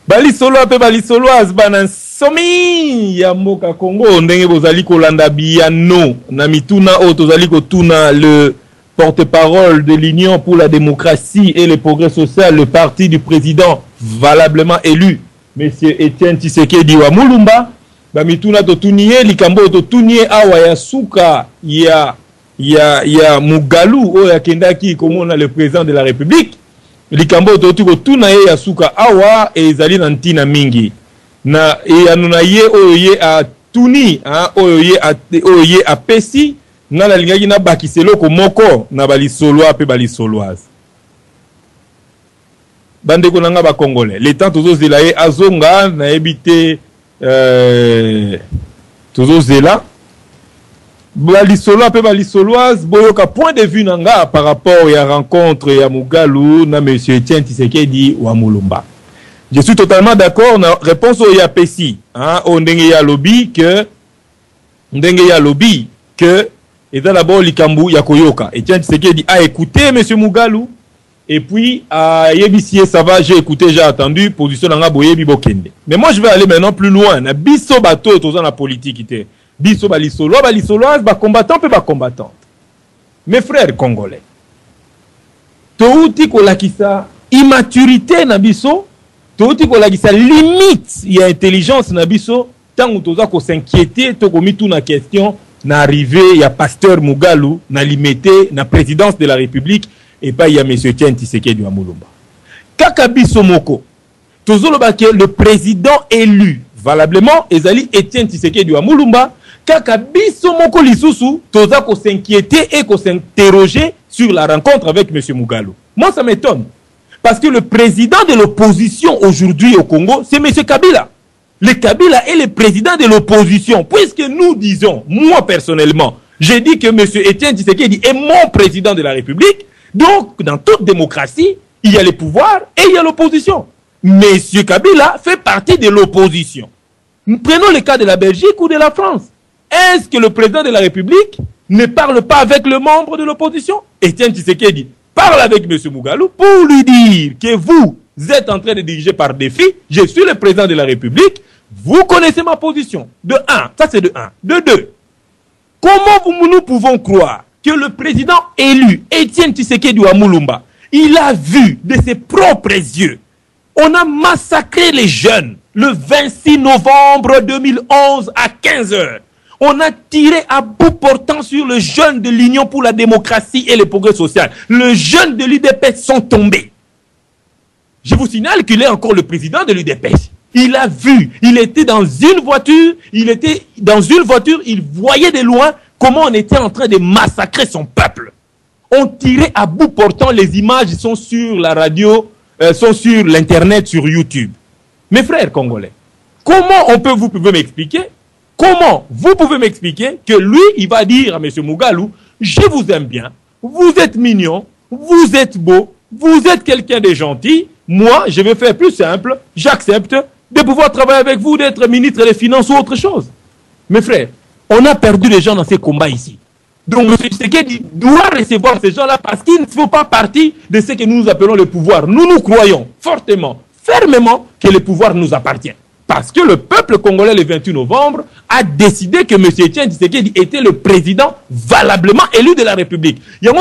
Balisolo ape balisoloise banansomi ya mboka Congo ndenge bozali kolanda biyano na mituna o tozali kotuna le porte-parole de l'Union pour la démocratie et le progrès social, le parti du président valablement élu, monsieur Etienne Tshisekedi wa Mulumba. Ba mituna to tunie likambo to tunie awa ya suka ya Mugalou o ya kendaki komona le président de la République. Likambo to tuko tuna ye ya suka awa ezali na ntina mingi. Na e anuna ye oyo ye a tuni oyo ye a pesi na la lingaki na bakiselo ko moko na balisoloa pe balisoloise. bandeko nanga ba congolais les temps toujours zelaye azonga na ebité toujours zela balisolo pe balisoloise boyoka point de vue nanga par rapport à rencontre ya Mugalu na monsieur Etienne Tshisekedi wa Mulumba. Je suis totalement d'accord na réponse au yapesi hein au ndenge ya lobby que et d'abord likambu ya koyoka Etienne Tshisekedi a écouté monsieur Mugalu et puis yebisié ça va j'ai écouté j'ai attendu position nanga boyebi bokende. Mais moi je vais aller maintenant plus loin na biso bato toza na politique ité biso balisoloise ba combattant pe ba combattante. Mes frères congolais touti kolakisa immaturité na biso touti kolakisa limite ya intelligence na biso tango toza ko s'inquiéter to komi tout na question na arrivé ya pasteur Mugalu na limité na présidence de la République et pas ya monsieur Etienne Tshisekedi wa Mulumba kaka biso moko tozoloba ke le président élu valablement ezali Etienne Tshisekedi wa Mulumba kaka biso moko lisusu toza ko s'inquiéter et ko s'interroger sur la rencontre avec monsieur Mugalu. Moi ça m'étonne parce que le président de l'opposition aujourd'hui au Congo c'est monsieur Kabila. Le Kabila est le président de l'opposition puisque nous disons, moi personnellement, j'ai dit que monsieur Etienne Tshisekedi est mon président de la République. Donc dans toute démocratie, il y a les pouvoirs et il y a l'opposition. Monsieur Kabila fait partie de l'opposition. Prenons le cas de la Belgique ou de la France. Est-ce que le président de la République ne parle pas avec le membre de l'opposition? Etienne Tshisekedi parle avec M. Mugalu pour lui dire que vous êtes en train de diriger par défi, je suis le président de la République, vous connaissez ma position. De 1, ça c'est de 1. De 2, comment nous pouvons croire que le président élu, Etienne Tshisekedi wa Mulumba, il a vu de ses propres yeux, on a massacré les jeunes le 26 novembre 2011 à 15h. On a tiré à bout portant sur le jeune de l'Union pour la démocratie et le progrès social. Les jeunes de l'UDPS sont tombés. Je vous signale qu'il est encore le président de l'UDPS. Il a vu, il était dans une voiture, il voyait de loin comment on était en train de massacrer son peuple. On tirait à bout portant, les images sont sur la radio, sont sur l'internet, sur YouTube. Mes frères congolais, comment vous pouvez m'expliquer? Comment vous pouvez m'expliquer que lui, il va dire à M. Mugalu, je vous aime bien, vous êtes mignon, vous êtes beau, vous êtes quelqu'un de gentil, moi, je vais faire plus simple, j'accepte de pouvoir travailler avec vous, d'être ministre des Finances ou autre chose. Mes frères, on a perdu les gens dans ces combats ici. Donc, M. Tshisekedi doit recevoir ces gens-là parce qu'ils ne font pas partie de ce que nous appelons le pouvoir. Nous croyons fortement, fermement que le pouvoir nous appartient. Parce que le peuple congolais, le 28 novembre, a décidé que M. Etienne Tshisekedi était le président valablement élu de la République. Donc,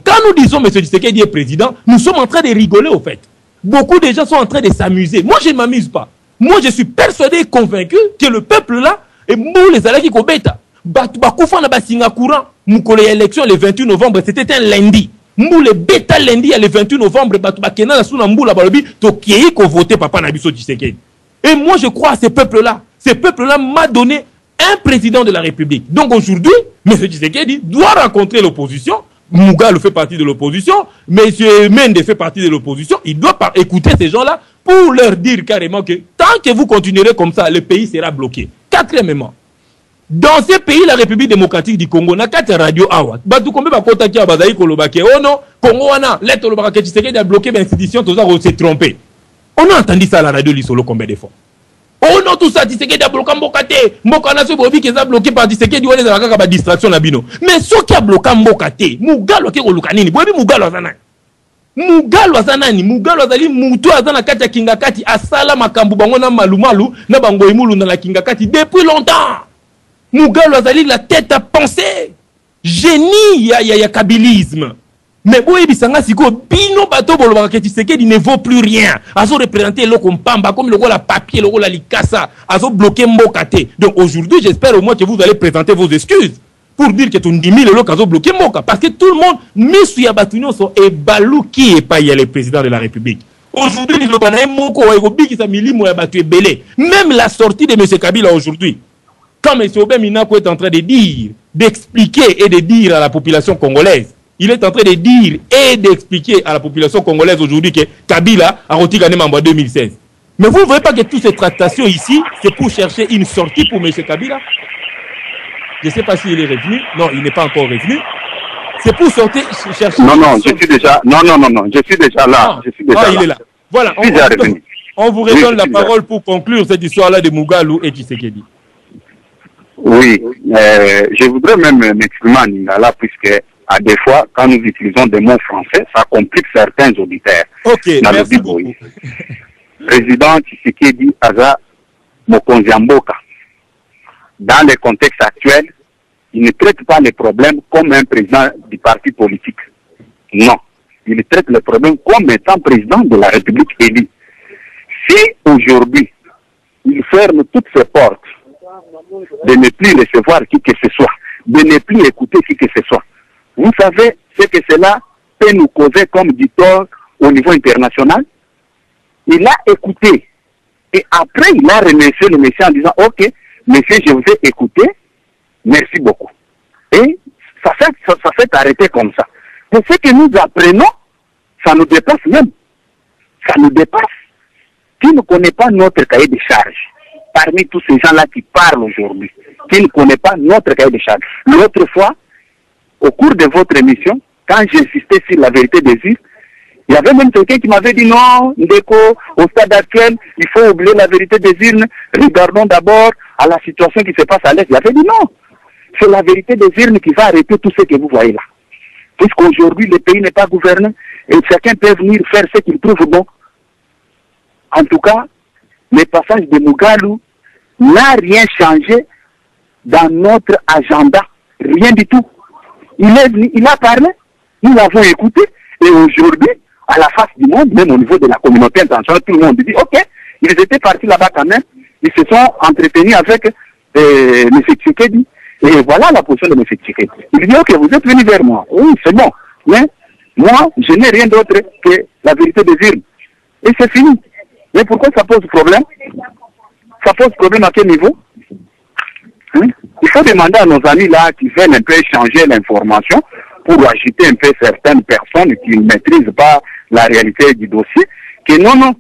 quand nous disons M. Tshisekedi est président, nous sommes en train de rigoler au fait. Beaucoup de gens sont en train de s'amuser. Moi, je ne m'amuse pas. Moi, je suis persuadé et convaincu que le peuple là, et nous, les Alaki Kobeta, Bakoufan na Basinga courant, Moukole élection le 28 novembre, c'était un lundi. Moule bêta lundi, le 28 novembre, Bakena na Souna Mboula Balobi, Tokiei ko voté Papa Nabiso Tshisekedi. Et moi, je crois à ces peuples-là. Ces peuples-là m'a donné un président de la République. Donc aujourd'hui, M. Tshisekedi doit rencontrer l'opposition. Mugalu fait partie de l'opposition, M. Mende fait partie de l'opposition. Il doit écouter ces gens-là pour leur dire carrément que tant que vous continuerez comme ça, le pays sera bloqué. Quatrièmement, dans ce pays, la République démocratique du Congo, n'a qu'à radio awa. Batu kombe ba kotaki ya bazai kolobake. Oh non, Congo wana, l'être le barake Tshisekedi a bloqué l'institution, tout ça, on s'est trompé. On a entendu ça à la radio Lisolo combien de fois? Oh non, tout ça, Tshisekedi a bloqué Mbokate. Mbokana se bobi qui a bloqué par Tshisekedi, on est dans la distraction na bino. Mais ce qui a bloqué Mbokate, Mugalu ke kolukanini, bobi Mugalu azanani. Mugalu azanani, Mugalu azali mutu azana kati ya kingakati asala makambu bango na malumalu na bango imulu na la kingakati depuis longtemps. Mugalu azali la tête à penser. Génie ya kabilisme. Mais boye bisanga siko bino bato bolobaka ke Tshisekedi ne vaut plus rien. Azo représenter loko mpamba comme loko la papier, loko la likasa, azo bloquer Mbokate. Donc aujourd'hui, j'espère au moins que vous allez présenter vos excuses pour dire que ton 10 000 loko azo bloquer Mboka parce que tout le monde misu ya batunyo so e baluki et pas y a le président de la République. Aujourd'hui, les lobanae moko wa ekobiki sa milimo ya batu ebele. Même la sortie de M. Kabila aujourd'hui. Quand M. Obem Minako est en train de dire, d'expliquer et de dire à la population congolaise, il est en train de dire et d'expliquer à la population congolaise aujourd'hui que Kabila a retiré Kanem en 2016. Mais vous ne voyez pas que toutes ces tractations ici, c'est pour chercher une sortie pour M. Kabila? Je ne sais pas s'il est revenu. Non, il n'est pas encore revenu. C'est pour sortir, chercher... Non, je suis déjà... Non, je suis déjà là. Je suis déjà là. Il est là. Voilà, on vous redonne la parole pour conclure cette histoire-là de Mugalu et Tshisekedi. Oui, je voudrais même m'exprimer en lingala, puisque à des fois, quand nous utilisons des mots français, ça complique certains auditeurs. Ok, merci beaucoup. Président Tshisekedi Aza Mokonzi-Mboka, dans le contexte actuel, il ne traite pas les problèmes comme un président du parti politique. Non, il traite les problèmes comme étant président de la République élue. Si aujourd'hui, il ferme toutes ses portes, de ne plus recevoir qui que ce soit, de ne plus écouter qui que ce soit, vous savez ce que cela peut nous causer comme du tort au niveau international? Il a écouté. Et après, il a remercié le monsieur en disant, ok, monsieur, je vous ai écouté, merci beaucoup. Et ça s'est arrêté comme ça. Mais ce que nous apprenons, ça nous dépasse même. Ça nous dépasse. Qui ne connaît pas notre cahier de charges, parmi tous ces gens-là qui parlent aujourd'hui, qui ne connaît pas notre cahier de charges. L'autre fois, au cours de votre émission, quand j'insistais sur la vérité des îles, il y avait même quelqu'un qui m'avait dit non, Ndeko, au stade actuel, il faut oublier la vérité des urnes, regardons d'abord à la situation qui se passe à l'Est. Il avait dit non, c'est la vérité des urnes qui va arrêter tout ce que vous voyez là. Puisqu'aujourd'hui, le pays n'est pas gouverné et chacun peut venir faire ce qu'il trouve bon. En tout cas, le passage de Mugalu n'a rien changé dans notre agenda, rien du tout. Il a parlé, nous l'avons écouté, et aujourd'hui, à la face du monde, même au niveau de la communauté internationale, tout le monde dit, ok, ils étaient partis là-bas quand même, ils se sont entretenus avec M. Tshisekedi, et voilà la position de M. Tshisekedi. Il dit, ok, vous êtes venus vers moi, oui, c'est bon, mais moi, je n'ai rien d'autre que la vérité des urnes. Et c'est fini. Mais pourquoi ça pose problème? Ça pose problème à quel niveau? Il faut demander à nos amis là qui veulent un peu changer l'information pour agiter un peu certaines personnes qui ne maîtrisent pas la réalité du dossier, que non,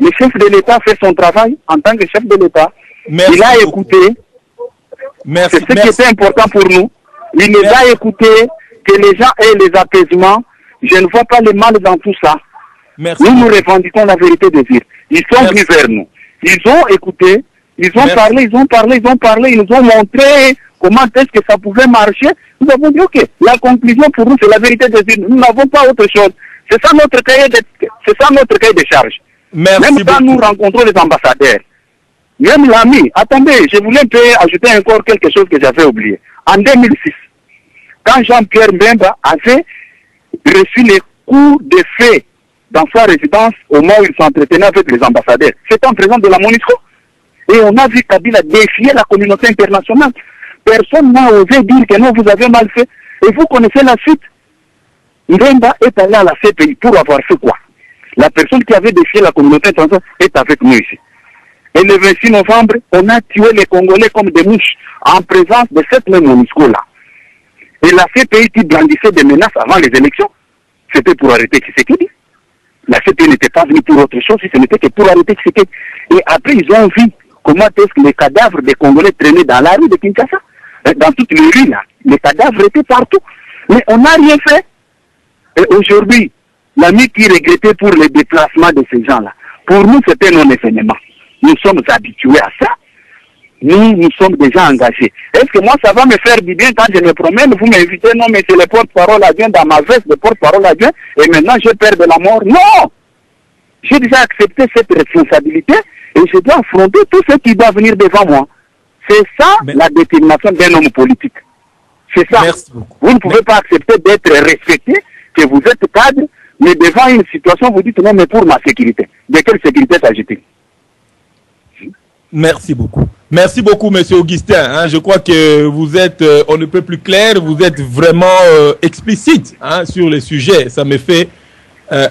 le chef de l'État fait son travail en tant que chef de l'État. Il a écouté, c'est ce qui était important pour nous, il les a écoutés, que les gens aient les apaisements, je ne vois pas le mal dans tout ça. Nous revendiquons la vérité des îles. Ils sont venus vers nous, ils ont écouté, ils ont parlé, ils nous ont montré comment est-ce que ça pouvait marcher. Nous avons dit, ok, la conclusion pour nous, c'est la vérité des îles. Nous n'avons pas autre chose. C'est ça notre cahier de charge. Même quand nous rencontrons les ambassadeurs, même l'ami, attendez, je voulais un peu ajouter encore quelque chose que j'avais oublié. En 2006, quand Jean-Pierre Mbemba avait reçu les coups de feu dans sa résidence au moment où il s'entretenait avec les ambassadeurs, c'était en présence de la MONUSCO. Et on a vu Kabila défier la communauté internationale. Personne n'a osé dire que non, vous avez mal fait. Et vous connaissez la suite. Mbemba est allé à la CPI pour avoir fait quoi? La personne qui avait défié la communauté internationale est avec nous ici. Et le 26 novembre, on a tué les Congolais comme des mouches en présence de cette même MONUSCO-là. Et la CPI qui brandissait des menaces avant les élections, c'était pour arrêter Tshisekedi. La CPI n'était pas venue pour autre chose, si ce n'était que pour arrêter Tshisekedi. Et après, ils ont vu comment est-ce que les cadavres des Congolais traînaient dans la rue de Kinshasa. Dans toutes les rues, là. Les cadavres étaient partout. Mais on n'a rien fait. Et aujourd'hui, l'ami qui regrettait pour le déplacement de ces gens-là, pour nous, c'était non-événement. Nous sommes habitués à ça. Nous sommes déjà engagés. Est-ce que moi, ça va me faire du bien quand je me promène? Vous m'invitez, non, mais c'est le porte-parole adjoint dans ma veste, le porte-parole adjoint, et maintenant j'ai peur de la mort. Non! J'ai déjà accepté cette responsabilité et je dois affronter tout ce qui doit venir devant moi. C'est ça la détermination d'un homme politique. C'est ça. Vous ne pouvez pas accepter d'être respecté, que vous êtes cadre, mais devant une situation, vous dites non, mais pour ma sécurité. De quelle sécurité s'agit-il? Merci beaucoup. Merci beaucoup, monsieur Augustin. Je crois que vous êtes, on ne peut plus clair, vous êtes vraiment explicite sur le sujet. Ça me fait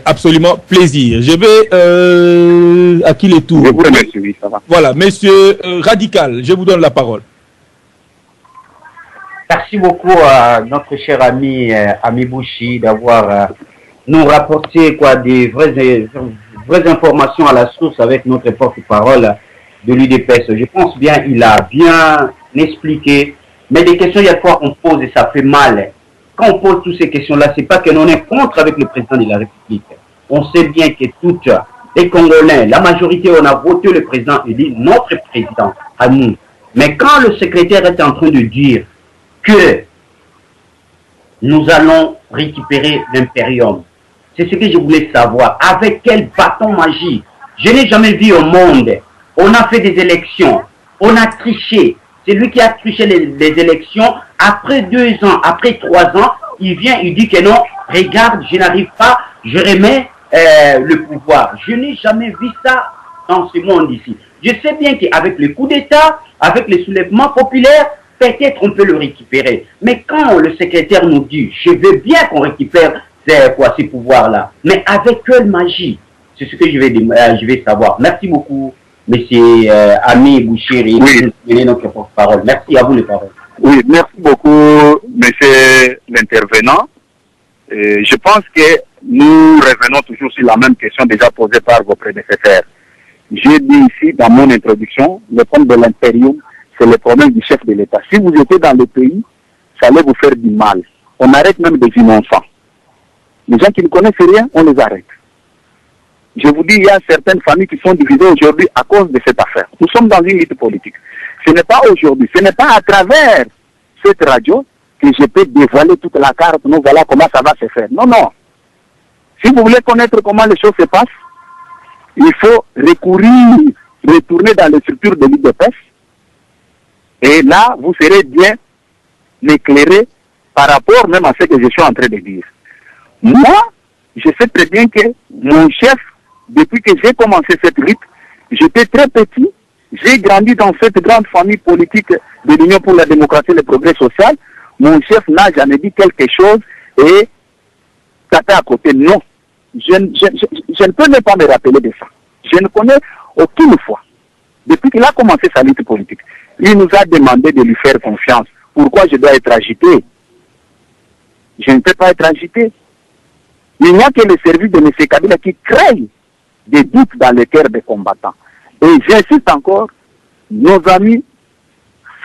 absolument plaisir. Je vais à qui les tours? Je vous remercie, oui, ça va. Voilà, monsieur Radical, je vous donne la parole. Merci beaucoup à notre cher ami Ami Bouchi d'avoir nous rapporté des vraies informations à la source avec notre porte-parole de l'UDPS. Je pense bien il a bien expliqué, mais des questions, il y a fois on pose et ça fait mal. Quand on pose toutes ces questions-là, c'est pas que l'on est contre avec le président de la République. On sait bien que toutes les Congolais, la majorité, on a voté le président élu, notre président à nous. Mais quand le secrétaire est en train de dire que nous allons récupérer l'impérium, c'est ce que je voulais savoir. Avec quel bâton magique? Je n'ai jamais vu au monde. On a fait des élections, on a triché. C'est lui qui a triché les élections. Après 2 ans, après 3 ans, il vient, il dit que non, regarde, je n'arrive pas, je remets le pouvoir. Je n'ai jamais vu ça dans ce monde ici. Je sais bien qu'avec le coup d'État, avec les soulèvements populaires, peut-être on peut le récupérer. Mais quand le secrétaire nous dit, je veux bien qu'on récupère ces pouvoirs-là, mais avec quelle magie? C'est ce que je vais savoir. Merci beaucoup, monsieur Ami Bouchiri, oui. Notre porte-parole. Merci à vous les paroles. Oui, merci beaucoup, monsieur l'intervenant. Je pense que nous revenons toujours sur la même question déjà posée par vos prédécesseurs. J'ai dit ici dans mon introduction, le problème de l'impérium, c'est le problème du chef de l'État. Si vous étiez dans le pays, ça allait vous faire du mal. On arrête même des innocents. Les gens qui ne connaissent rien, on les arrête. Je vous dis, il y a certaines familles qui sont divisées aujourd'hui à cause de cette affaire. Nous sommes dans une lutte politique. Ce n'est pas aujourd'hui, ce n'est pas à travers cette radio que je peux dévoiler toute la carte. Nous voilà comment ça va se faire. Non, non. Si vous voulez connaître comment les choses se passent, il faut retourner dans les structures de l'UDPS. Et là, vous serez bien éclairé par rapport même à ce que je suis en train de dire. Moi, je sais très bien que mon chef, depuis que j'ai commencé cette lutte, j'étais très petit, j'ai grandi dans cette grande famille politique de l'Union pour la démocratie et le progrès social. Mon chef n'a jamais dit quelque chose et tapé à côté. Non. Je ne peux même pas me rappeler de ça. Je ne connais aucune fois, depuis qu'il a commencé sa lutte politique, il nous a demandé de lui faire confiance. Pourquoi je dois être agité? Je ne peux pas être agité. Il n'y a que le service de M. Kabila qui crée des doutes dans le cœur des combattants. Et j'insiste encore, nos amis,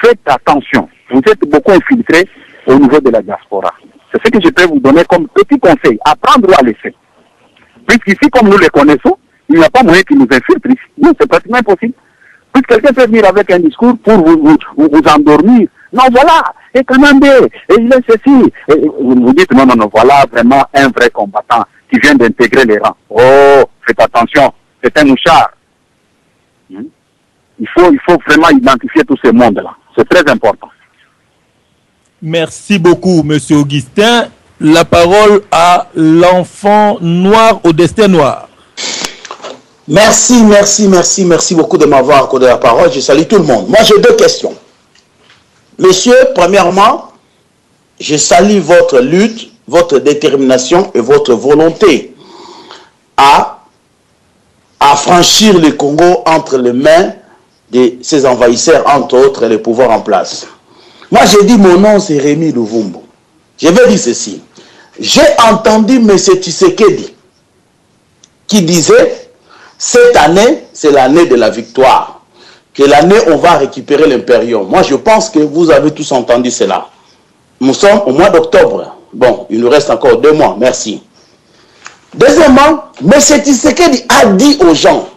faites attention. Vous êtes beaucoup infiltrés au niveau de la diaspora. C'est ce que je peux vous donner comme petit conseil, à prendre ou à laisser. Puisqu'ici, comme nous les connaissons, il n'y a pas moyen qu'ils nous infiltrent ici. Non, c'est pratiquement impossible. Puisque quelqu'un peut venir avec un discours pour vous endormir. Non, voilà, et commandez, et il est ceci. Et vous dites, non, voilà vraiment un vrai combattant qui vient d'intégrer les rangs. Oh, faites attention, c'est un mouchard. Il faut vraiment identifier tous ces mondes-là. C'est très important. Merci beaucoup, monsieur Augustin. La parole à l'enfant noir au destin noir. Merci beaucoup de m'avoir accordé la parole. Je salue tout le monde. Moi, j'ai 2 questions. Monsieur, premièrement, je salue votre lutte, votre détermination et votre volonté à franchir le Congo entre les mains de ces envahisseurs, entre autres les pouvoirs en place. Moi, j'ai dit mon nom, c'est Rémi Luvumbu. Je vais dire ceci. J'ai entendu M. Tshisekedi qui disait, cette année, c'est l'année de la victoire. Que l'année, on va récupérer l'impérium. Moi, je pense que vous avez tous entendu cela. Nous sommes au mois d'octobre. Bon, il nous reste encore 2 mois. Merci. Deuxièmement, M. Tshisekedi a dit aux gens,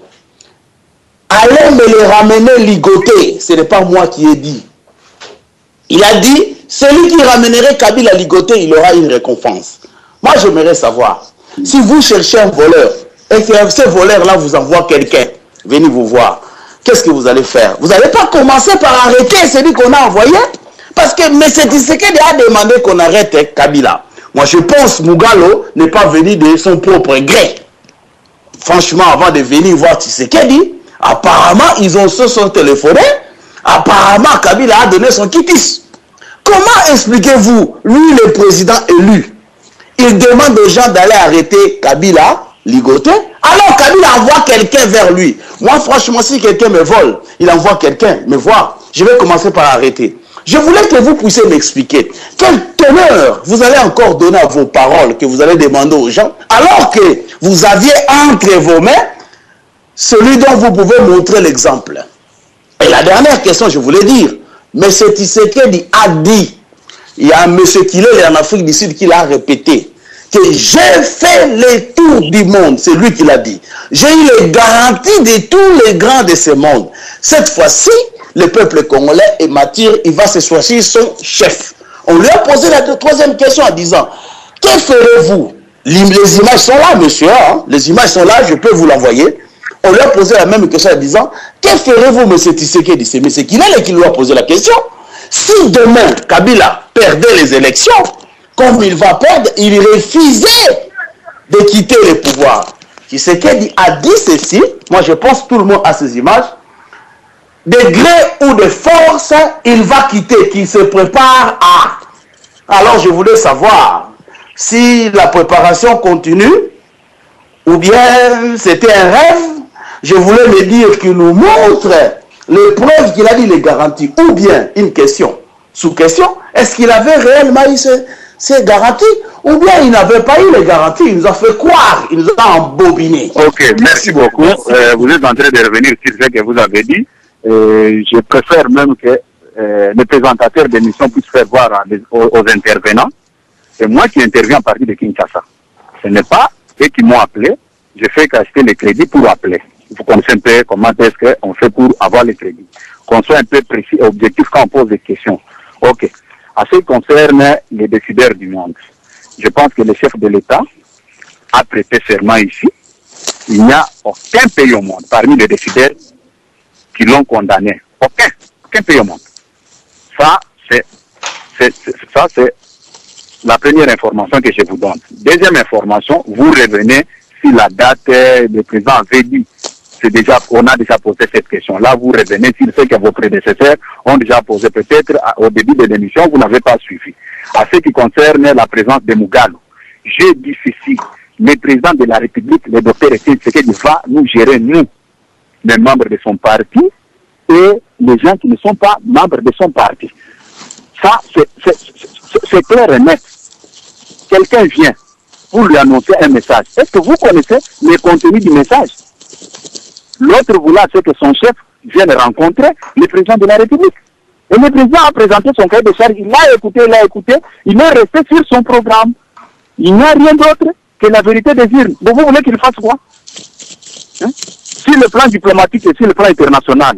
allez me les ramener ligotés. Ce n'est pas moi qui ai dit. Il a dit, celui qui ramènerait Kabila ligoté, il aura une récompense. Moi, j'aimerais savoir, si vous cherchez un voleur, et que ce voleur-là vous envoie quelqu'un, venez vous voir, qu'est-ce que vous allez faire? Vous n'allez pas commencer par arrêter celui qu'on a envoyé? Parce que M. Tshisekedi a demandé qu'on arrête Kabila. Moi, je pense que Mugalo n'est pas venu de son propre gré. Franchement, avant de venir voir Tshisekedi, apparemment, ils se sont téléphonés. Apparemment, Kabila a donné son quitus. Comment expliquez-vous, lui, le président élu, il demande aux gens d'aller arrêter Kabila, ligoté, alors Kabila envoie quelqu'un vers lui. Moi, franchement, si quelqu'un me vole, il envoie quelqu'un me voir. Je vais commencer par arrêter. Je voulais que vous puissiez m'expliquer quelle teneur vous allez encore donner à vos paroles que vous allez demander aux gens, alors que vous aviez entre vos mains celui dont vous pouvez montrer l'exemple. Et la dernière question, je voulais dire, M. Tshisekedi a dit, il y a un monsieur qui est en Afrique du Sud qui l'a répété, que j'ai fait les tours du monde, c'est lui qui l'a dit. J'ai eu les garanties de tous les grands de ce monde. Cette fois-ci, le peuple congolais est mature, il va se choisir son chef. On lui a posé la troisième question en disant, que ferez-vous? Les images sont là, monsieur, hein? Les images sont là, je peux vous l'envoyer. On lui a posé la même question en disant, que ferez-vous, M. Tshisekedi? C'est M. Kinele qui lui a posé la question. Si demain, Kabila perdait les élections, comme il va perdre, il refusait de quitter le pouvoir. Tshisekedi a dit ceci, moi je pense que tout le monde a ces images, de gré ou de force, il va quitter, qu'il se prépare à... Alors je voulais savoir si la préparation continue, ou bien c'était un rêve. Je voulais me dire qu'il nous montre les preuves qu'il a dit, les garanties, ou bien une question, sous question, est-ce qu'il avait réellement eu ces garanties, ou bien il n'avait pas eu les garanties, il nous a fait croire, il nous a embobiné. Ok, merci beaucoup. Vous êtes en train de revenir sur ce que vous avez dit. Je préfère même que les présentateurs d'émissions puissent faire voir aux intervenants. C'est moi qui interviens à partir de Kinshasa. Ce n'est pas eux qui m'ont appelé. Je fais qu'acheter les crédits pour appeler. Vous connaissez un peu comment est-ce qu'on fait pour avoir les crédits. Qu'on soit un peu précis et objectif quand on pose des questions. Ok. À ce qui concerne les décideurs du monde, je pense que le chef de l'État a prêté serment ici. Il n'y a aucun pays au monde, parmi les décideurs, qui l'ont condamné. Aucun pays au monde. Ça, c'est la première information que je vous donne. Deuxième information, vous revenez si la date, le président avait dit, on a déjà posé cette question-là, vous revenez sur ce que vos prédécesseurs ont déjà posé peut-être au début de l'émission, vous n'avez pas suivi. À ce qui concerne la présence de Mugalu, j'ai dit ceci, le président de la République, le docteur Etienne Tshisekedi, va nous gérer, nous, les membres de son parti, et les gens qui ne sont pas membres de son parti. Ça, c'est clair et net. Quelqu'un vient pour lui annoncer un message. Est-ce que vous connaissez le contenu du message? L'autre voulait que son chef vienne rencontrer le président de la République. Et le président a présenté son cahier de charge, il l'a écouté, il est resté sur son programme. Il n'y a rien d'autre que la vérité des urnes. Donc vous voulez qu'il fasse quoi? Hein? Sur le plan diplomatique et sur le plan international,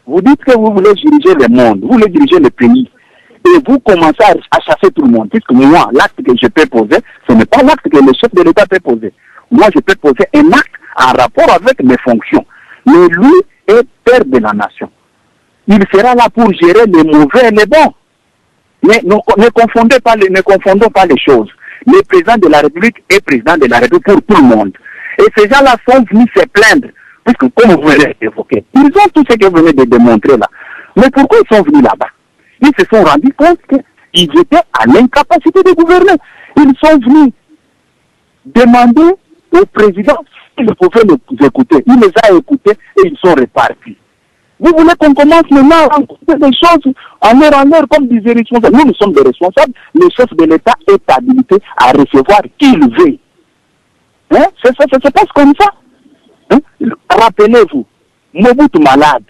vous dites que vous voulez diriger le monde, vous voulez diriger le pays. Et vous commencez à chasser tout le monde. Puisque moi, l'acte que je peux poser, ce n'est pas l'acte que le chef de l'État peut poser. Moi, je peux poser un acte en rapport avec mes fonctions. Mais lui est père de la nation. Il sera là pour gérer les mauvais et les bons. Mais ne confondons pas les choses. Le président de la République est président de la République pour tout le monde. Et ces gens-là sont venus se plaindre. Puisque, comme vous venez d'évoquer, ils ont tout ce que vous venez de démontrer là. Mais pourquoi ils sont venus là-bas? Ils se sont rendus compte qu'ils étaient à l'incapacité de gouverner. Ils sont venus demander au président s'il pouvait les écouter. Il les a écoutés et ils sont repartis. Vous voulez qu'on commence maintenant à rencontrer des choses en heure comme disait les responsables. Nous sommes des responsables. Le chef de l'État est habilité à recevoir qui il veut. Hein? Ça se passe comme ça. Hein? Rappelez-vous, Mobutu malade,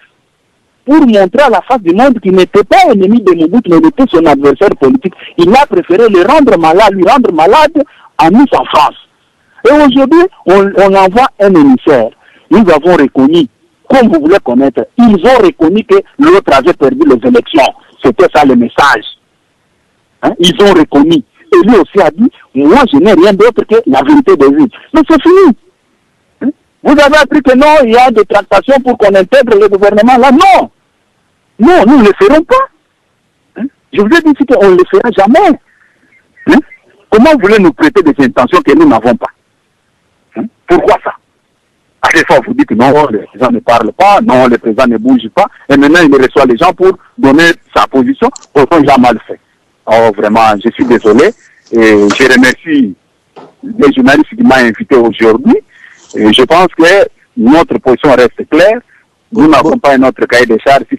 pour montrer à la face du monde qu'il n'était pas ennemi de Mobutu, mais était son adversaire politique. Il a préféré lui rendre malade en Nice en France. Et aujourd'hui, on envoie un émissaire. Nous avons reconnu, comme vous voulez connaître, ils ont reconnu que l'autre avait perdu les élections. C'était ça le message. Hein? Ils ont reconnu. Et lui aussi a dit, moi je n'ai rien d'autre que la vérité des vies. Mais c'est fini. Hein? Vous avez appris que non, il y a des tractations pour qu'on intègre le gouvernement là. Non. Non, nous ne le ferons pas. Hein? Je vous ai dit qu'on ne le fera jamais. Hein? Comment vous voulez nous prêter des intentions que nous n'avons pas? Hein? Pourquoi ça? À chaque fois, vous dites que non, le président ne parle pas, non, le président ne bouge pas, et maintenant il reçoit les gens pour donner sa position, pourtant il a mal fait. Oh, vraiment, je suis désolé, et je remercie les journalistes qui m'ont invité aujourd'hui, et je pense que notre position reste claire. Nous n'avons pas un autre cahier de charges si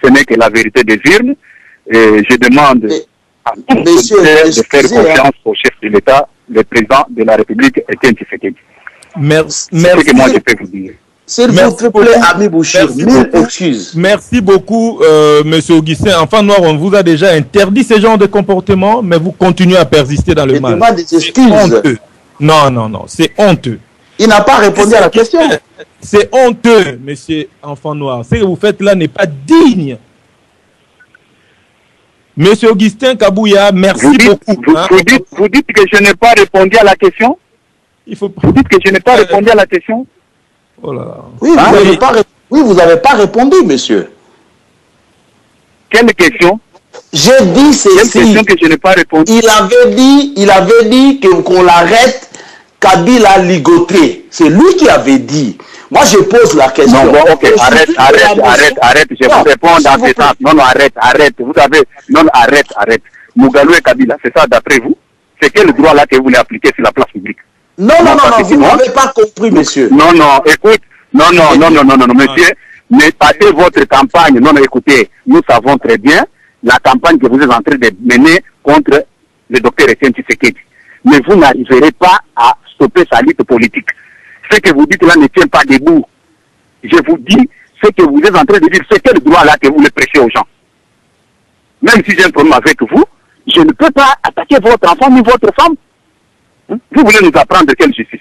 ce n'est que la vérité des urnes. je demande à tous de faire confiance au chef de l'État, le président de la République, Étienne Tshisekedi. Merci. C'est ce que moi je peux vous dire. S'il vous plaît, Ami Bouchir, mille excuses. Merci beaucoup, Monsieur Augustin. Enfant noir, on vous a déjà interdit ce genre de comportement, mais vous continuez à persister dans le mal. Je demande des excuses. Non, c'est honteux. Il n'a pas répondu à la question. C'est honteux, Monsieur Enfant noir. Ce que vous faites là n'est pas digne. Monsieur Augustin Kabouya, merci beaucoup. Vous dites que je n'ai pas répondu à la question? Vous dites que je n'ai pas répondu à la question? Oh là là. Oui, vous n'avez pas répondu, monsieur. Quelle question? J'ai dit ceci. Quelle question que je n'ai pas répondu? Il avait dit qu'on l'arrête, Kabila a ligoté. C'est lui qui avait dit. Moi, je pose la question. Non, bon, ok, arrête, je vous réponds dans ce sens. Non, arrête. Vous savez, arrête. Mugalu et Kabila, c'est ça d'après vous? C'est quel droit là que vous voulez appliquer sur la place publique? Non, vous n'avez pas compris, monsieur. Non, écoute, non, monsieur, mais passez votre campagne. Non, écoutez, nous savons très bien la campagne que vous êtes en train de mener contre le docteur Étienne Tshisekedi. Mais vous n'arriverez pas à stopper sa lutte politique. Ce que vous dites là ne tient pas debout. Je vous dis, ce que vous êtes en train de dire, c'est quel droit là que vous le prêchez aux gens. Même si j'ai un problème avec vous, je ne peux pas attaquer votre enfant ni votre femme. Vous voulez nous apprendre quelle justice?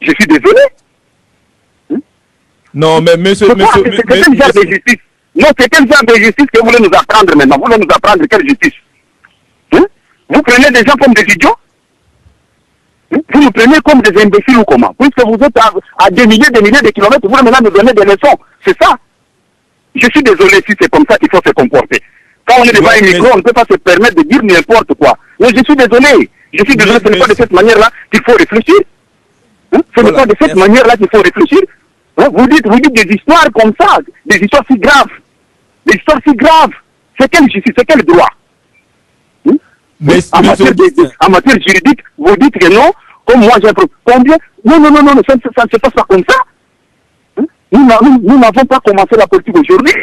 Je suis désolé. Non, mais monsieur... C'est quel genre de justice? Non, c'est quel genre de justice que vous voulez nous apprendre maintenant? Vous voulez nous apprendre quelle justice? Vous prenez des gens comme des idiots? Vous nous prenez comme des imbéciles ou comment? Puisque vous êtes à des milliers de kilomètres, vous voulez maintenant nous donner des leçons. C'est ça. Je suis désolé si c'est comme ça qu'il faut se comporter. Quand on est devant un micro, on ne peut pas se permettre de dire n'importe quoi. Mais je suis désolé. Ce n'est pas de cette manière-là qu'il faut réfléchir. Ce n'est pas de cette manière-là qu'il faut réfléchir. Vous dites des histoires comme ça, des histoires si graves. Des histoires si graves. C'est quelle justice, c'est quel droit? En matière juridique, vous dites que non, comme moi j'ai un problème. Combien? Non, ça ne se passe pas comme ça. Nous n'avons pas commencé la politique aujourd'hui.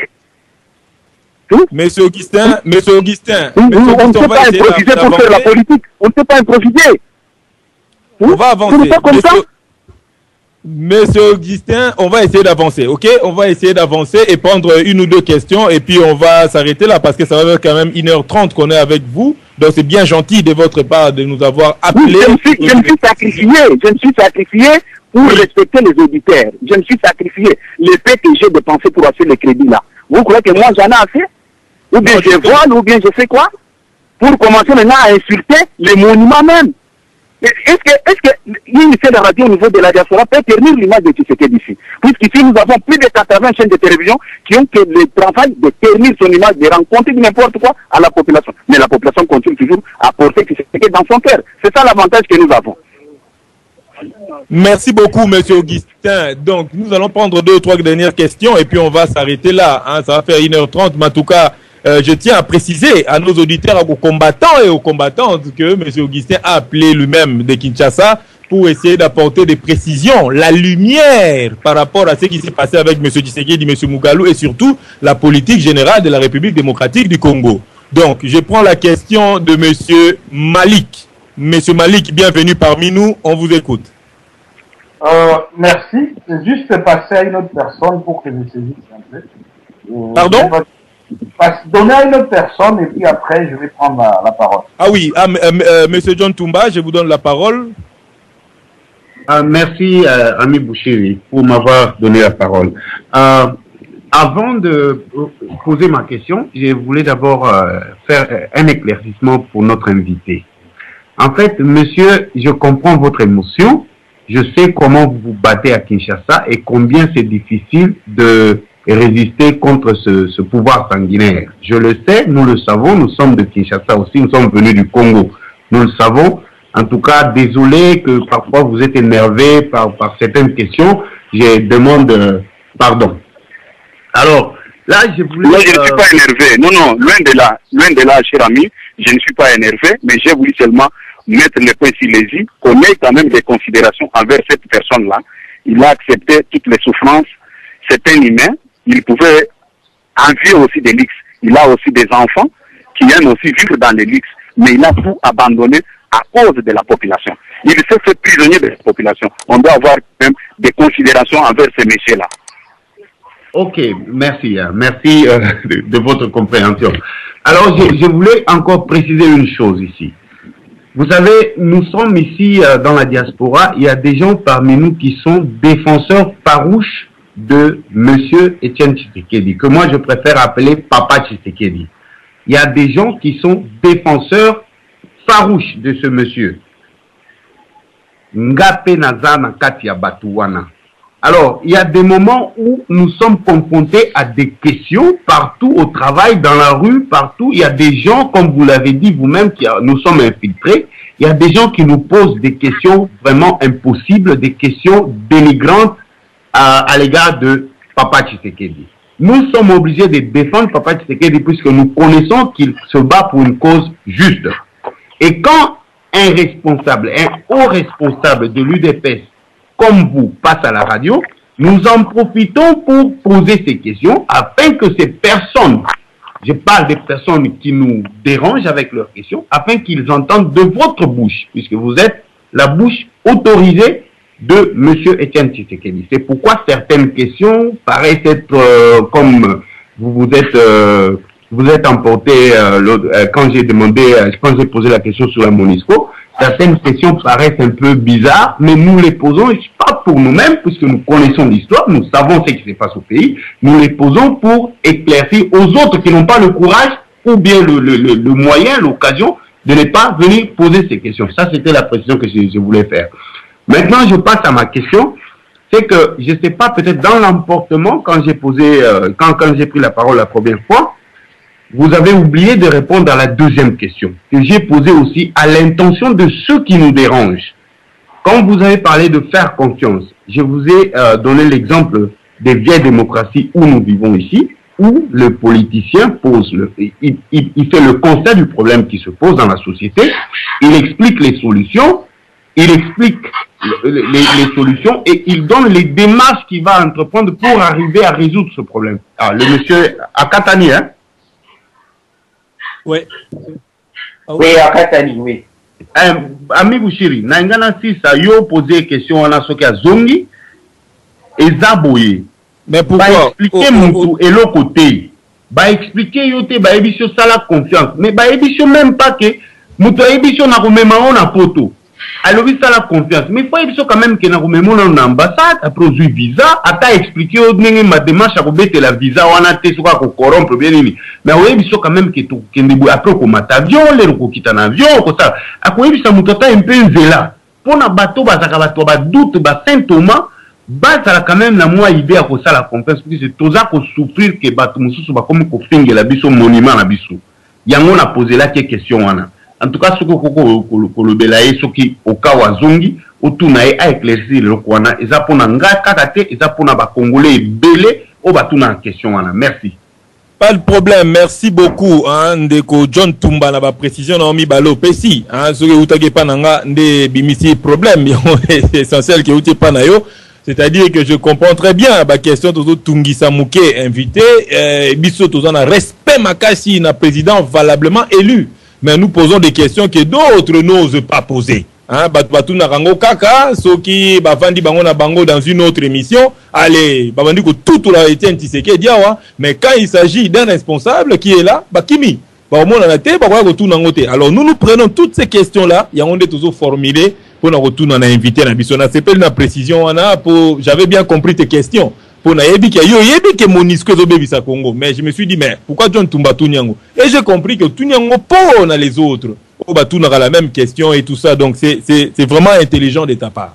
Monsieur Augustin, on ne peut pas improviser pour faire la politique. On ne peut pas improviser. On va avancer. Ce n'est pas comme ça. Monsieur Augustin, on va essayer d'avancer, ok? On va essayer d'avancer et prendre une ou deux questions et puis on va s'arrêter là parce que ça va faire quand même 1h30 qu'on est avec vous. Donc c'est bien gentil de votre part de nous avoir appelé. Oui, je me suis sacrifié pour respecter les auditeurs. Je me suis sacrifié. Le fait que j'ai dépensé pour acheter les crédits là. Vous croyez que moi j'en ai assez? Ou bien je vole, ou bien je sais quoi? Pour commencer maintenant à insulter les monuments même. Est-ce que l'initiative de la radio au niveau de la diaspora peut ternir l'image de Tshisekedi ici? Puisqu'ici, nous avons plus de 80 chaînes de télévision qui ont que le travail de ternir son image, de rencontrer n'importe quoi à la population. Mais la population continue toujours à porter Tshisekedi dans son cœur. C'est ça l'avantage que nous avons. Merci beaucoup, monsieur Augustin. Donc, nous allons prendre 2 ou 3 dernières questions et puis on va s'arrêter là. Ça va faire 1h30, mais en tout cas, je tiens à préciser à nos auditeurs, aux combattants et aux combattantes que M. Augustin a appelé lui-même de Kinshasa pour essayer d'apporter des précisions, la lumière par rapport à ce qui s'est passé avec M. Tshisekedi, M. Mugalu et surtout la politique générale de la République démocratique du Congo. Donc, je prends la question de M. Malik. M. Malik, bienvenue parmi nous, on vous écoute. Merci. C'est juste passer à une autre personne pour que je saisisse un peu. Pardon? Donner à une autre personne et puis après je vais prendre la parole. Ah oui, Monsieur John Toumba, je vous donne la parole. Merci Ami Bouchiri pour m'avoir donné la parole. Avant de poser ma question, je voulais d'abord faire un éclaircissement pour notre invité. En fait, monsieur, je comprends votre émotion. Je sais comment vous vous battez à Kinshasa et combien c'est difficile de résister contre ce pouvoir sanguinaire. Je le sais, nous le savons, nous sommes de Kinshasa aussi, nous sommes venus du Congo. Nous le savons. En tout cas, désolé que parfois vous êtes énervé par certaines questions. Je demande pardon. Alors, là, je voulais... Non, je ne suis pas énervé. Non, loin de là, cher ami, je ne suis pas énervé, mais j'ai voulu seulement mettre le point sur les i, qu'on ait quand même des considérations envers cette personne-là. Il a accepté toutes les souffrances. C'est un humain. Il pouvait envier aussi des luxes. Il a aussi des enfants qui aiment aussi vivre dans les luxes. Mais il a tout abandonné à cause de la population. Il s'est fait prisonnier de la population. On doit avoir même des considérations envers ces messieurs-là. Ok, merci. Merci de votre compréhension. Alors, je voulais encore préciser une chose ici. Vous savez, nous sommes ici dans la diaspora. Il y a des gens parmi nous qui sont défenseurs farouches de M. Etienne Tshisekedi, que moi je préfère appeler Papa Tshisekedi. Il y a des gens qui sont défenseurs farouches de ce monsieur. Ngape Nazana Katia Batouana. Alors, il y a des moments où nous sommes confrontés à des questions partout au travail, dans la rue, partout. Il y a des gens, comme vous l'avez dit vous-même, nous sommes infiltrés. Il y a des gens qui nous posent des questions vraiment impossibles, des questions dénigrantes à l'égard de Papa Tshisekedi. Nous sommes obligés de défendre Papa Tshisekedi puisque nous connaissons qu'il se bat pour une cause juste. Et quand un responsable, un haut responsable de l'UDPS, comme vous, passe à la radio, nous en profitons pour poser ces questions afin que ces personnes, je parle des personnes qui nous dérangent avec leurs questions, afin qu'ils entendent de votre bouche, puisque vous êtes la bouche autorisée de M. Etienne Tshisekedi. C'est pourquoi certaines questions paraissent être comme vous êtes emporté quand j'ai posé la question sur la MONUSCO. Certaines questions paraissent un peu bizarres, mais nous les posons pas pour nous-mêmes, puisque nous connaissons l'histoire, nous savons ce qui se passe au pays. Nous les posons pour éclaircir aux autres qui n'ont pas le courage ou bien le moyen, l'occasion de ne pas venir poser ces questions. Ça, c'était la précision que je voulais faire. Maintenant, je passe à ma question. C'est que, je ne sais pas, peut-être dans l'emportement, quand j'ai pris la parole la première fois, vous avez oublié de répondre à la deuxième question que j'ai posée aussi à l'intention de ceux qui nous dérangent. Quand vous avez parlé de faire confiance, je vous ai donné l'exemple des vieilles démocraties où nous vivons ici, où le politicien il fait le constat du problème qui se pose dans la société, il explique les solutions, il explique les solutions et il donne les démarches qu'il va entreprendre pour arriver à résoudre ce problème. Alors, le monsieur Akatani, hein? Oui. Oui, Akatani, oui. Ami Bouchiri, Nangana Sisa, yo posé question on a ce qu'il y a Zongi et Zaboye. Mais pourquoi? Bah expliquer mon et l'autre côté. Bah expliquer yote, bah émission ça la confiance. Mais bah émission même pas que moutou émission na remema on a poto. Alors oui ça la confiance. Mais faut émission quand même que na remema on a ambassade, a produit visa, a ta expliquer au n'engue ma démarche à rebêter la visa on a té soit qu'on corrompre bien ni. Mais oui émission quand même que tout que après qu'on mate avion, les qu'on quitte en avion, comme ça. À quoi émission moutou ta un peu zéla. Pour na bateau ba zaka bateau ba doute ba Saint Thomas. Bah, ça a quand même la moi idée à quoi ça la confiance, parce que c'est tout ça qu'on souffrir que bateau moussou soit comme qu'on finge la biso monument la biso. Yango a posé là quelques questions en tout cas ce que le belaye ce qui au cas wazungi autour nae a éclairci le kwana et ça pour nga kakate et ça pour na ba congolais belé au batuna en question merci. Pas de problème, merci beaucoup hein, ndeko John Tumba na ba précision na mi balo pesi hein ce que utage pa nanga nde bimisi problème c'est essentiel que uti pa na yo. C'est-à-dire que je comprends très bien la question de Tungisa Mouké invité, biso tozana respect makasi na président valablement élu. Mais nous posons des questions que d'autres n'osent pas poser. Hein, batu na rango kaka, ceux qui bavandi bango na bango dans une autre émission, allez, bavandi ko tout la Etienne Tshisekedi diawa, mais quand il s'agit d'un responsable qui est là, bakimi, ba mo na té ba ko tout na ngoté. Alors nous prenons toutes ces questions là, il y a on est toujours formulé. Pour nous retourner, on a invité la mission. C'est pas une précision. J'avais bien compris tes questions. Pour nayebi que MONUSCO est au Congo. Mais je me suis dit, mais pourquoi John Tumba Tunyango? Et j'ai compris que Tunyango pour les autres. On va tourner à la même question et tout ça. Donc c'est vraiment intelligent de ta part.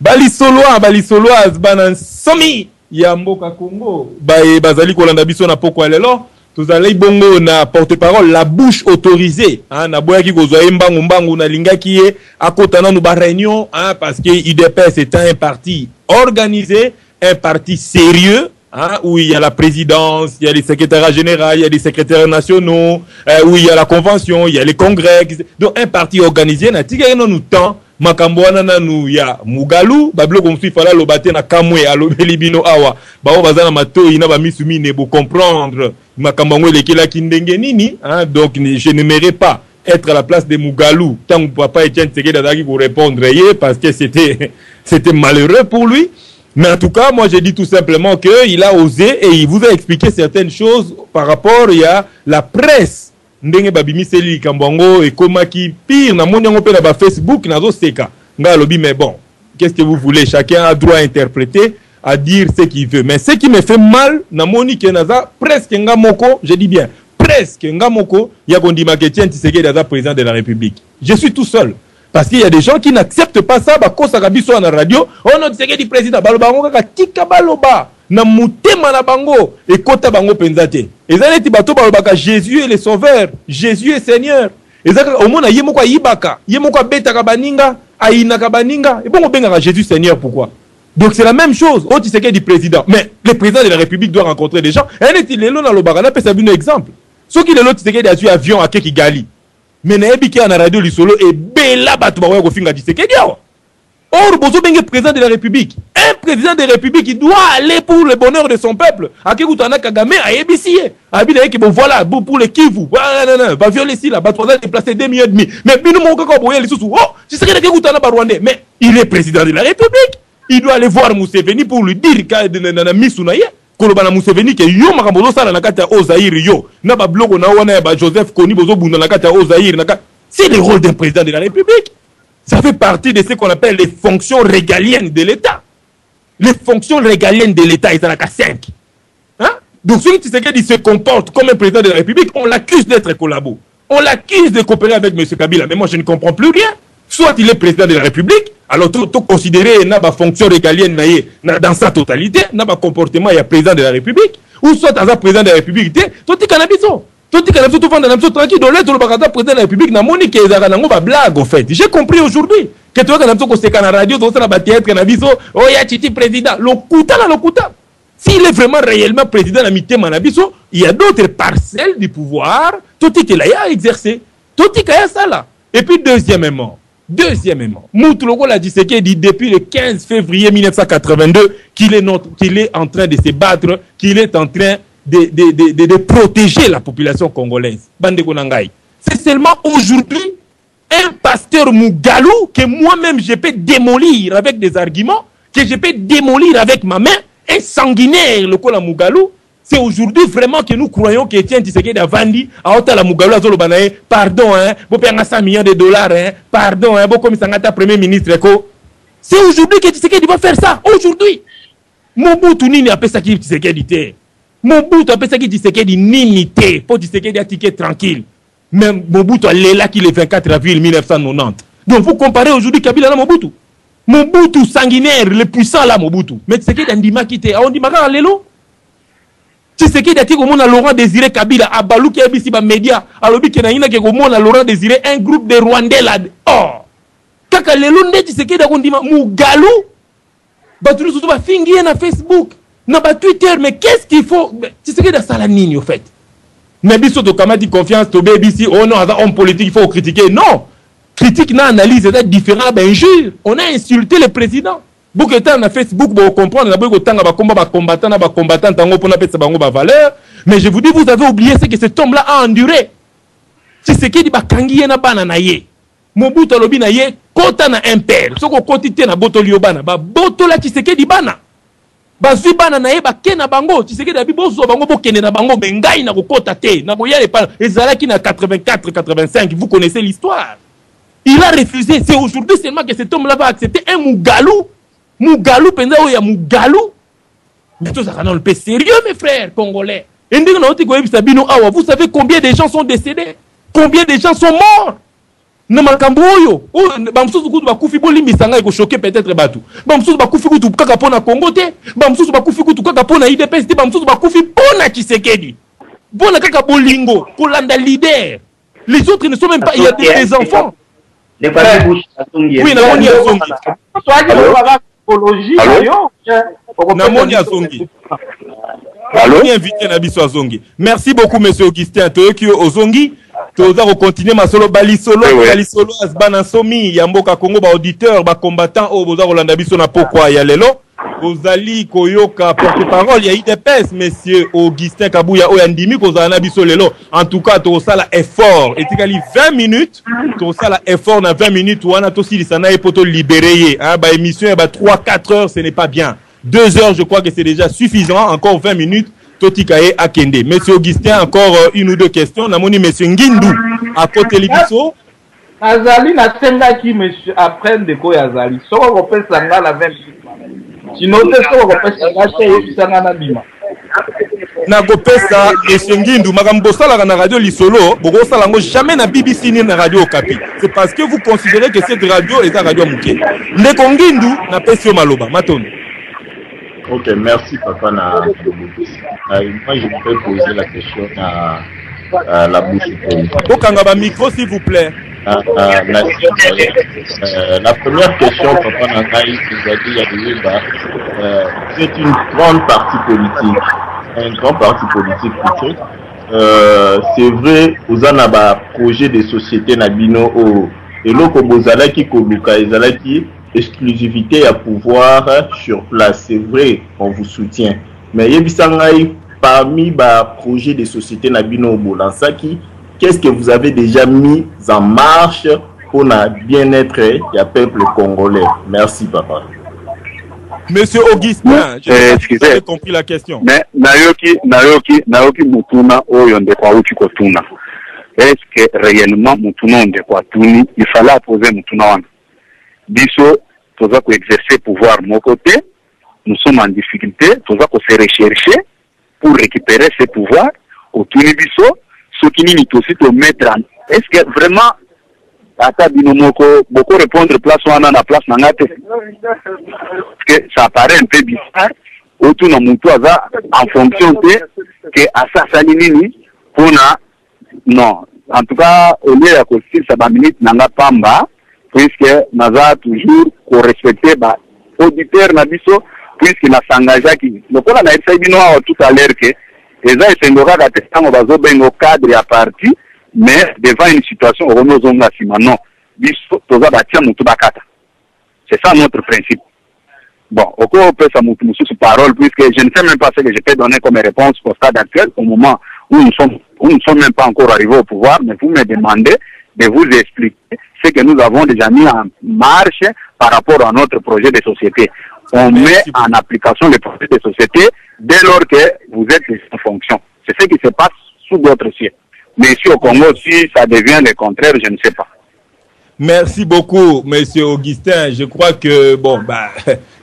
Balisoloise, banan somi yamboka Congo. Bazali kolanda biso na poko alelo. Tous allez bongo na porte-parole la bouche autorisée hein na boya ki kozwa mbangu na linga ki est à kotana nous ba réunion hein parce que UDPS est un parti organisé, un parti sérieux hein où il y a la présidence, il y a les secrétaires généraux, il y a les secrétaires nationaux, où il y a la convention, il y a les congrès. Donc un parti organisé na tigé nous temps makambo wana nanu ya mugalu babiloko mosusu fala lobate na kamwe alobeli bino awa bao baza na matoi na bamisu mine bo comprendre makambo yango elekelaki ndenge nini, hein? Donc je n'aimerais pas être à la place de Mugalu tant que papa Etienne Tshisekedi azalaki ko répondre parce que c'était malheureux pour lui. Mais en tout cas, moi j'ai dit tout simplement qu'il a osé et il vous a expliqué certaines choses par rapport à la presse. Ndenge babimiseli kambongo et komaki pire na moni yango pe na ba Facebook nazo seka nga lobi, mais bon, qu'est-ce que vous voulez, chacun a droit à interpréter, à dire ce qu'il veut. Mais ce qui me fait mal na moni ke naza presque nga moko, je dis bien presque nga moko ya kondima ke Etienne Tshisekedi aza président de la République. Je suis tout seul. Parce qu'il y a des gens qui n'acceptent pas ça, bakosa kabiso na radio, on a Tshisekedi président, baloba ngo kaka tika baloba na mutema na bango et kota bango penzate. Ezaleti bato balobaka Jésus est le sauveur, Jésus est Seigneur. Ezaka omona yemoko yibaka, yemoko betaka baninga, aïnaka baninga, et bon on bengaka Jésus Seigneur, pourquoi? Donc c'est la même chose, on Tshisekedi président, mais le président de la République doit rencontrer des gens. Et il est là dans le barana, peut un exemple. Ceux qui le lot Tshisekedi a su avion à Kigali. Mais n'ayez pas na radio lisolo et bela batu ba ko finga Tshisekedi. Or bozo benge président de la République. Un président de la République il doit aller pour le bonheur de son peuple. Akikutana Kagame a yebisié. Abida ki bon voilà pour le Kivu. Non va violer ici là, batu va déplacer 2,5 millions. Mais bino mo ko boye lisusu. Oh, Tshisekedi akikutana ba Rwandais. Mais il est président de la République. Il doit aller voir Museveni pour lui dire que misu na ye. Kolobana Museveni ke yo makambo sala na kata Ozaïr yo na ba bloko na wana ba Joseph Kony bozo bunda na kata Ozaïr na kata. C'est le rôle d'un président de la République. Ça fait partie de ce qu'on appelle les fonctions régaliennes de l'État. Les fonctions régaliennes de l'État, ils en ont 5. Hein? Donc celui qui se comporte comme un président de la République, on l'accuse d'être collabo. On l'accuse de coopérer avec M. Kabila. Mais moi je ne comprends plus rien. Soit il est président de la République, alors tout considérer na ba fonction régalienne dans sa totalité, na ba comportement il y a président de la République, ou soit dans un président de la République, tout est cannabiso. Tout est cannabiso, tout le monde tranquille, donc là tout le bagada président de la République na moni ke ezaka nango ba blague en fait. J'ai compris aujourd'hui que tu vois cannabiso ko se kana radio, tout ça na ba théâtre cannabiso, oh ya chiti président, lokuta. S'il est vraiment réellement président de la Manabiso, il y a d'autres parcelles du pouvoir, tout est là à exercer. Tout est là ça là. Et puis deuxièmement, Moutoulogo l'a dit depuis le 15 février 1982 qu'il est en train de se battre, qu'il est en train de protéger la population congolaise. C'est seulement aujourd'hui un pasteur Mugalou que moi-même je peux démolir avec des arguments, que je peux démolir avec ma main, un sanguinaire, le Kola Mugalou. C'est aujourd'hui vraiment que nous croyons que Etienne Tshisekedi a vendu à Otala Mugalou à Zolobanae. Pardon, hein, vous payez 100 millions de dollars, hein, pardon, hein, vous comme Sangata premier ministre. C'est aujourd'hui que Tshisekedi va faire ça. Aujourd'hui. Mobutu nini a fait ça qui Tshisekedi te. Mobutu a fait ça qui Tshisekedi nini te. Pour Tshisekedi a ticket tranquille. Même Mobutu a là qui le 24 avril 1990. Donc vous comparez aujourd'hui Kabila à Mobutu. Mobutu sanguinaire, le puissant là Mobutu. Mais Tshisekedi a ndima qui te. On dit maga lelo. Tshisekedi ati komona Laurent Désiré Kabila abaluki abisi ba média alobi ke na ina ke komona Laurent Désiré un groupe de Rwandais là. Oh kaka lelo nde Tshisekedi akondima Mugalu batulu surtout ba fingi na Facebook na ba Twitter. Mais qu'est-ce qu'il faut Tshisekedi a sala nini au fait? Mais biso to kamati confiance to BBC oh non homme politique il faut critiquer. Non, critique na analyse c'est différent d'injure. On a insulté le président. Beaucoup de temps, on a Facebook pour comprendre, on a beaucoup de temps, on a combattant, on a fait bango valeur. Mais je vous dis, vous avez oublié ce que cet homme-là a enduré. C'est ce qui dit, kangi na bana na ye. Mobutu alobi na ye, kota na impère. Ce qu'on quantité na boto liobana, ba boto la Tshisekedi di bana. Ba zui bana na ye, ba kena bango. Tshisekedi abi bozo bango bo kene na bango, bengai na kota te. Na boya les pas. Ezalaki na 84, 85. Vous connaissez l'histoire. Il a refusé. C'est aujourd'hui seulement que cet homme-là va accepter un Mugalou. Mugalou, penza oya Mugalou. Mais tout ça, on le fait sérieux, mes frères congolais. Vous savez combien de gens sont décédés? Combien de gens sont morts? Namakamboyo. Bamsusu kutu bakufi boli misanga iko choquer peut-être batu. Bamsusu bakufi kutu kaka pona Congo te. Bamsusu bakufi kutu kaka pona IDPS te. Bamsusu bakufi pona Tshisekedi. Pona kaka bolingo. Kolanda leader. Les autres ne sont même pas. Il y a des enfants. Les parents bouche. Oui, Namoni Azongi. Namoni Azongi. Allô? Invité na biso Azongi. Merci beaucoup, monsieur Augustin. Toyoki Ozongi. toza ko continuer masolo balisolo balisolo asbana somi ya mboka Congo ba auditeur ba combattant o boza kolanda biso na pourquoi ya lelo ozali koyoka porte-parole ya IDPS monsieur Augustin Kabuya o ya ndimi kozala na biso lelo. En tout cas to sala effort etikali 20 minutes to sala effort na 20 minutes wana to silisa na epoto libérer hein ba émission ba 3-4 heures ce n'est pas bien. 2 heures je crois que c'est déjà suffisant, encore 20 minutes Totikaye Akende. Monsieur Augustin, encore une ou deux questions. Namoni monsieur Ngindu à côté Libiso. Azali na senga ki monsieur apprendre de quoi Azali. Soko kopesa sanga la 20 minutes. Sinon te soko kopesa sanga te sanga na bima. Na kopesa monsieur Ngindu makambo sala na radio Lisolo, boko sala ngo jamais na BBC ni na radio Okapi. C'est parce que vous considérez que cette radio est la radio Muke. Ndeko Ngindu na pesio maloba matoni. Ok, merci papa. Moi, je voudrais poser la question à la bouche. Bokanga micro s'il vous plaît. La première question, papa Nangaï, c'est une grande partie politique. Un grand parti politique plutôt. C'est vrai, vous en avez un projet de société Nabino et l'autre Bozalaki Koluka Ezalaki. Exclusivité à pouvoir sur place, c'est vrai, on vous soutient. Mais parmi les projets de société Nabino Bolansaki, qu'est-ce que vous avez déjà mis en marche pour le bien-être du peuple congolais? Merci, papa. Monsieur Augustin, j'ai compris la question. Mais Nayoki Mutuna Oyonde Kwauchi Kotuna. Est-ce que réellement Mutuna Onde Kwatuni, il fallait poser Mutuna Biso, tu vas exercer pouvoir de mon côté, nous sommes en difficulté, tu vas se rechercher pour récupérer ces pouvoirs, au Biso, ce qui nous aussi te mettre en. Est-ce que vraiment, Ata Binomoko, beaucoup répondre place ou la place Nangate? Parce que ça paraît un peu bizarre, autour de mon en fonction de que Assassinini, pour non. En tout cas, au lieu de que ça va minute Nanga Pamba, puisque naza toujours ko respecter ba auditeur na biso puisque na s'engagea qui lokola na esa bino tout à l'heure que eza esengora ka testango bazo bengo cadre ya parti mais devant une situation ono zonga sima non biso toza batia mutu bakata. C'est ça notre principe. Bon, au coup on peut ça mutu sous parole puisque je ne sais même pas ce que je peux donner comme réponse au stade actuel au moment où nous sommes même pas encore arrivés au pouvoir, mais vous me demandez de vous expliquer ce que nous avons déjà mis en marche par rapport à notre projet de société. On met en application le projet de société dès lors que vous êtes en fonction. C'est ce qui se passe sous d'autres cieux. Mais ici au Congo, si ça devient le contraire, je ne sais pas. Merci beaucoup, monsieur Augustin. Je crois que, bon,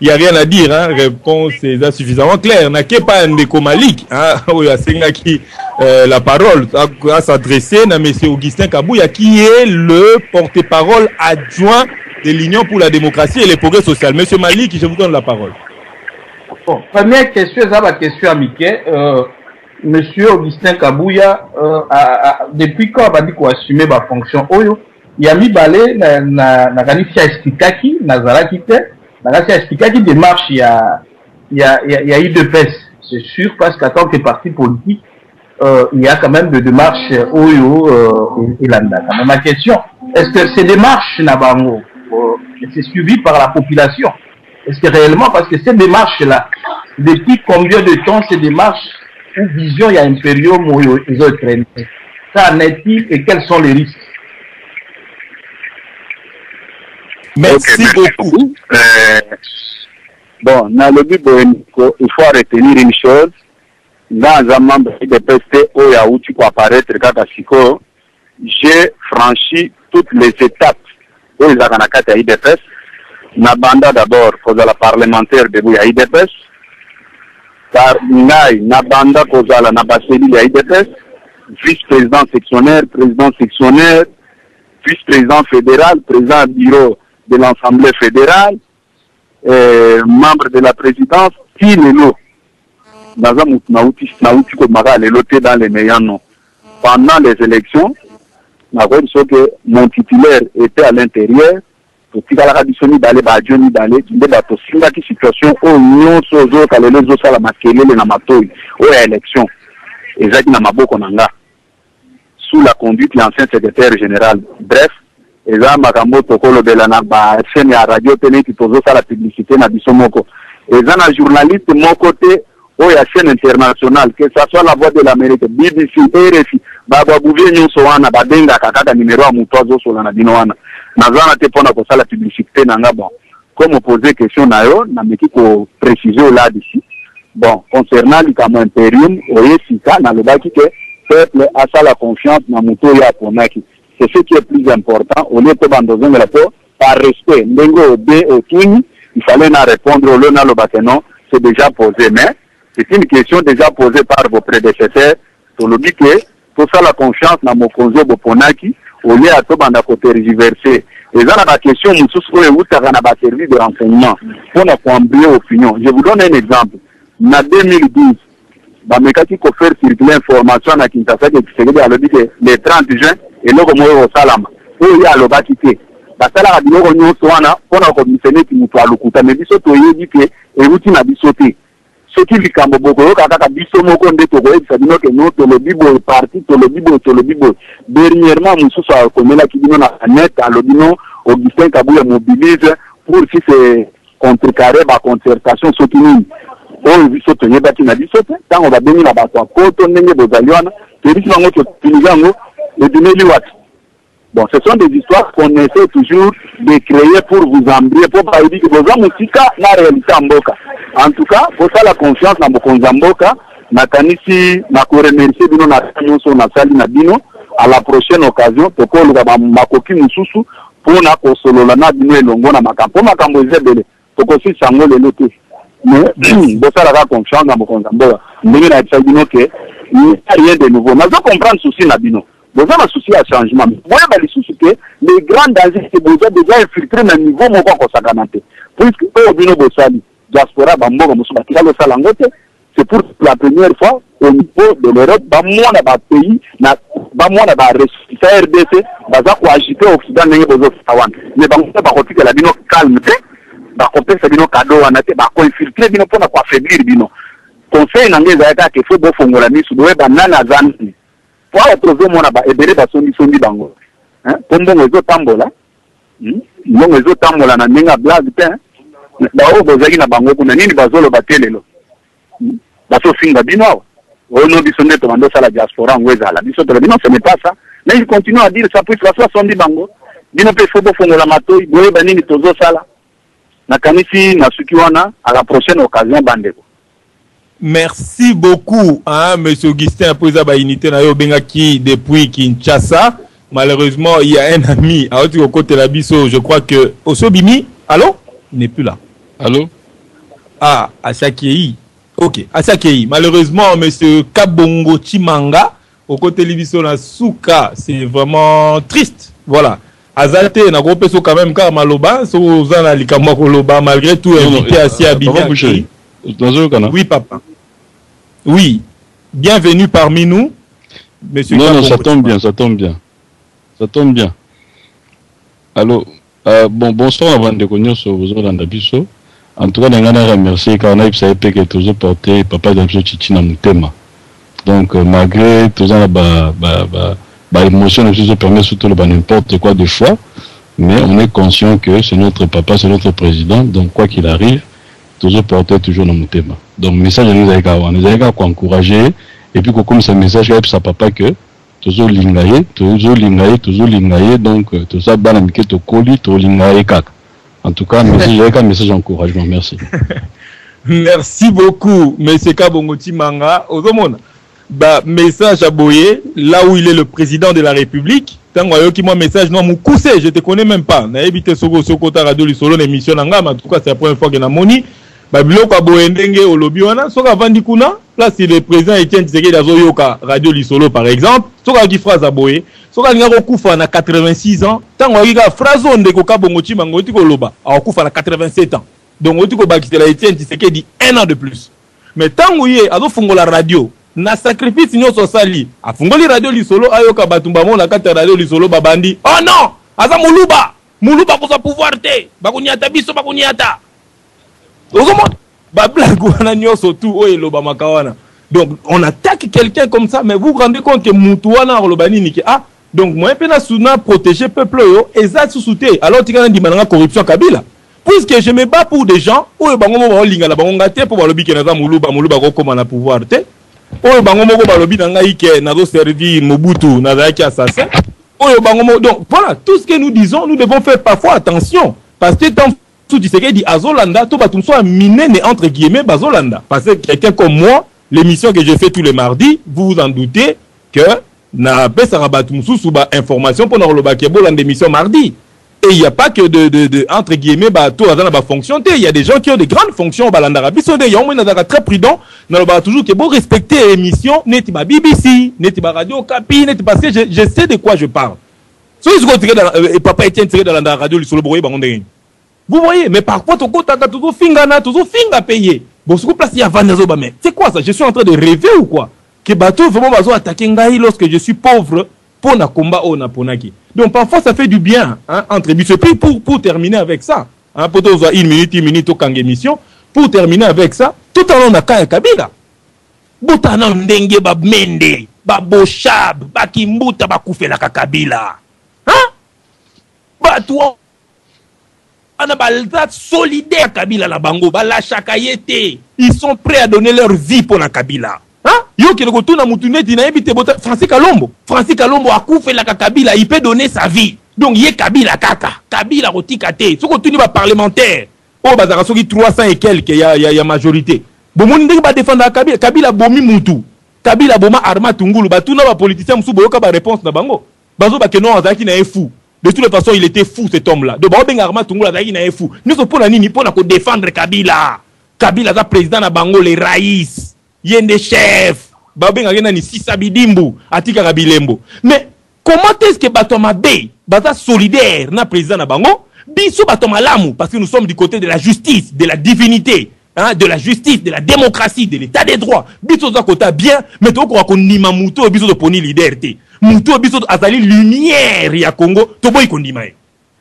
il n'y a rien à dire, hein. Réponse est suffisamment claire. N'a pas un Ndeko Malik, hein, qui la parole à s'adresser à monsieur Augustin Kabuya, qui est le porte-parole adjoint de l'Union pour la démocratie et le progrès social. Monsieur Malik, je vous donne la parole. Bon, première question, c'est la question à Mickey. Monsieur Augustin Kabuya, depuis quand on a dit qu'on assumait ma fonction Oyo? Il y a mis balé na kanifia estikaki na zalaki te na kanifia estikaki démarche il y a eu de pèse, c'est sûr, parce qu'en tant que parti politique il y a quand même des démarches Oyo et Landa. Ma question, est-ce que ces démarches Nabango c'est suivi par la population? Est-ce que réellement, parce que ces démarches là, depuis combien de temps ces démarches ou vision il y a un période où ils ont traîné, ça en est-il et quels sont les risques? Merci beaucoup. Bon, dans le but, il faut retenir une chose. Dans un membre de PST, où tu peux apparaître, j'ai franchi toutes les étapes où il y a un IDPS. Nabanda d'abord, pour la parlementaire de IDPS. Nabanda pour la Nabaseli IDPS. Vice-président sectionnaire, président sectionnaire, vice-président fédéral, président bureau de l'Assemblée fédérale, membre de la présidence, qui le lot. Dans les meilleurs noms. Pendant les élections, que mon titulaire était à l'intérieur, situation sous la conduite de l'ancien secrétaire général. Bref, et là, Makambo Tokolo Belanaba, chaîne à radio télé qui pose ça la publicité na Bisomoko. Et là, un journaliste de mon côté, ou la chaîne internationale, que ce soit la voix de l'Amérique, BBC, RFI, Baba Bouvier Nyonsoana, Badenga, Kakada, numéro à Moutoazo, Solana Dinoana. Nazana te pona pour ça la publicité, bon. Comme poser question nayo, na meki ko préciser là d'ici. Bon, concernant le impérium, oye sika, na le baki que peuple a ça la confiance na Mouto ya Ponaki. C'est ce qui est plus important. Au lieu de bandozer le rapport, par respect, Ndengo Obe Otuni, il fallait na répondre au lieu na le non, c'est déjà posé. Mais c'est une question déjà posée par vos prédécesseurs. Sur le but que, pour ça la confiance na Mokonzo Boponaki, au lieu à tout banda côté régiversé. Et ça, la question, nous tous, où ça va servir de renseignement pour nous combler opinion. Je vous donne un exemple. En 2012, Bamekaki ko faire circuler information à Kinshasa qui se dit à le le 30 juin et le Romoyo Salama. Où il y a le bâtiment. Basala a dit le Romoyo Soana pour nous commissionner qui nous soit le coup. Mais biso to yedi que et route n'a bisoté. Ce qui lui cambo beaucoup kaka biso moko ndeto ko ça dit que nous to le bibo est parti to le bibo. Dernièrement nous sommes comme là qui dit na net à l'obino Augustin Kabouya mobilise pour si c'est contrecarrer la concertation soutenue. On vit ce tenir bâti na bisote tant on va donner la bateau koto ndenge bozaliana terisi bango to tinigango et donner liwat. Bon, ce sont des histoires qu'on essaie toujours de créer pour vous embrouiller, pour pas dire que vos amusika na réalité en boka. En tout cas, pour ça la confiance na Mokonzamboka, na kanisi na ko remercier bino na nyonso na sali na bino à la prochaine occasion toko luka ba makoki mususu pour na ko solola na bino elongo na makambo ezebele toko si sango le lote. Mais pour ça la confiance na Mokonzamboka, ndenge na tsa bino que il n'y a rien de nouveau. Mais je comprends souci na bino. Vous avez un souci à changement. Moi, je me suis dit que les grands dangers, c'est déjà infiltrés dans le niveau où puisque au Bino Bossali, diaspora, c'est pour la première fois au niveau de l'Europe, dans pays, RDC, agiter l'Occident, mais que la Bino calme, ça Bino cadeau, infiltrer Bino pour affaiblir Bino. Conseil n'angé Zayaka qu'il faut faire la mise sur le banana zanti. Pour retrouver mon abat et bérer sondi bango. Comme bon les autres tambola, bon les autres tambola na ninga blague ten. Bao bozaki na bango kuna nini bazolo batelelo. Baso finga bino. O no bisonde to mando sala diaspora ngweza la biso to bino ce n'est pas ça. Mais il continue à dire ça puis la fois sondi bango. Bino pe fobo fongo la matoi, boye banini tozo sala. Na kanisi na sukiwana à la prochaine occasion bandeko. Merci beaucoup, hein, Monsieur Augustin Poza Bainité Nayo Bengaki depuis Kinshasa. Malheureusement, il y a un ami à l'autre côté de la Bisso. Je crois que Osobimi, allô? Il n'est plus là. Allô? Ah, Asakei. Ok, Asakei. Malheureusement, Monsieur Kabongo Chimanga, au côté de Bisso na Souka, c'est vraiment triste. Voilà. Azate, na gros peso quand même, car Maloba, Sozana Likamokoloba, malgré tout, invité à Siabini. Oui, papa. Oui, bienvenue parmi nous, monsieur. Non, ça tombe bien, ça tombe bien. Ça tombe bien. Alors, bonsoir avant de connaître ce que vous avez dit. En tout cas, je remercie car on a que toujours porté papa d'Abso Chichi dans mon thème. Donc, malgré tout ça, l'émotion nous permet surtout n'importe quoi de choix, mais on est conscient que c'est notre papa, c'est notre président, donc quoi qu'il arrive, toujours porter toujours dans mon thème. Donc, message nous a encourager, et puis comme ce message, il y a sa papa que toujours lingaye, donc tout ça, banamike to koli, to lingaye kak. En tout cas, message encouragement, merci. Merci beaucoup, monsieur Kabongoti Manga. Ozomona, message à Boye, là où il est le président de la République. Tant que moi message non mon coussé, je te connais même pas. Na évité Sokota Radio Lisolo l'émission nanga, en tout cas c'est la première fois que na moni. Biloko Boye ndenge au lobby wana, soka vandi kuna, là c'est le président Etienne Tshisekedi azoyoka Radio Lisolo par exemple. Soka qui phrase à Boye, soka ngako kufa na 86 ans, tant que phrase ndeko Kabongoti Manga otiko loba, a kufa na 87 ans. Donc otiko bakitela Etienne Tshisekedi 1 an de plus. Mais tant que yé azo fungola radio na sacrifice nyonso sali afungoli Radio Lisolo ayoka batumba mona kata Radio Lisolo babandi oh non aza muluba koza pouvoir te bakunyata biso bakunyata ozomo ba blague wana nyonso tu oyo loba makawana Donc, on attaque quelqu'un comme ça, mais vous vous rendez compte que Moutouana Rolobani Niki, ah, donc moi, je suis protéger le peuple, et ça, sous-souté. Alors, tu as dit, corruption Kabila. Puisque je me bats pour des gens, où est bango mo linga la bango ngate pour balobi ke naza muluba comme na pouvoir te. Où est bango mo balobi na ngai ke nazo servir Mobutu naza ki assassin. Où est bango mo donc voilà, tout ce que nous disons, nous devons faire parfois attention parce que tant tout dit ce que dit Azolanda, tout batum soit miné mais entre guillemets Bazolanda. Parce que quelqu'un comme moi, l'émission que je fais tous les mardis, vous vous en doutez que na pesa rabatum sous ba information pour na loba ke bolande émission mardi. Et il n'y a pas que entre guillemets, tout à la fonction. Il y a des gens qui ont des grandes fonctions au Balandarabi. Il y a un moment très prudent. Il y a toujours que bon respecter l'émission. N'est pas BBC, n'est pas Radio Capi, n'est pas parce que je sais de quoi je parle. Si vous tirez papa Etienne tiré dans la radio, sur le bruit, vous voyez, mais par contre, tu as toujours finga payé. Bon, ce que place il y a Vanessa mais c'est quoi ça? Je suis en train de rêver ou quoi? Que bateau vraiment va attaquer Ngaï lorsque je suis pauvre. Pour na combat au naponaki. Donc parfois ça fait du bien hein, entre bis. Et puis pour terminer avec ça, hein, pour tous une minute au kang émission, pour terminer avec ça, tout en on a Kaya Kabila. Boutana ndenge ba mende, ba boshab, ba kimbuta ba kufela Kabila. Hein? Ba toi on a balzat solidaire Kabila la bango, ba la chakayete. Ils sont prêts à donner leur vie pour la Kabila. Yo qui le na mutuneti na ebite bota Francis Kalombo a coufé la Kabila, il peut donner sa vie. Donc yé Kabila kaka, Kabila rotika te. Ce continue ba parlementaire. Oh bazara soki 300 et quelques y a majorité. Bon mon ndenge ba défendre Kabila, Kabila bomi mutu. Kabila boma arma tungulu ba tuna ba politicien musu boyoka ba réponse na bango. Bazo ba ke non azaki na fou. De toutes les façons, il était fou cet homme-là. De ba benga arma tungulu azaki na fou. Nous so pona nini pona ko défendre Kabila. Kabila za président na bango les raïs. Yende chef, babeng agena ni Sisabidimbu, Atika Kabilembo. Mais comment est-ce que Batoma B, Bata solidaire, na président na bango, biso Batoma Lamu, parce que nous sommes du côté de la justice, de la divinité, hein, de la justice, de la démocratie, de l'état des droits. Biso za kota bien, mais to ko kondima muto biso to poni liberté. Muto biso azali lumière ya Congo, to boy kondimae.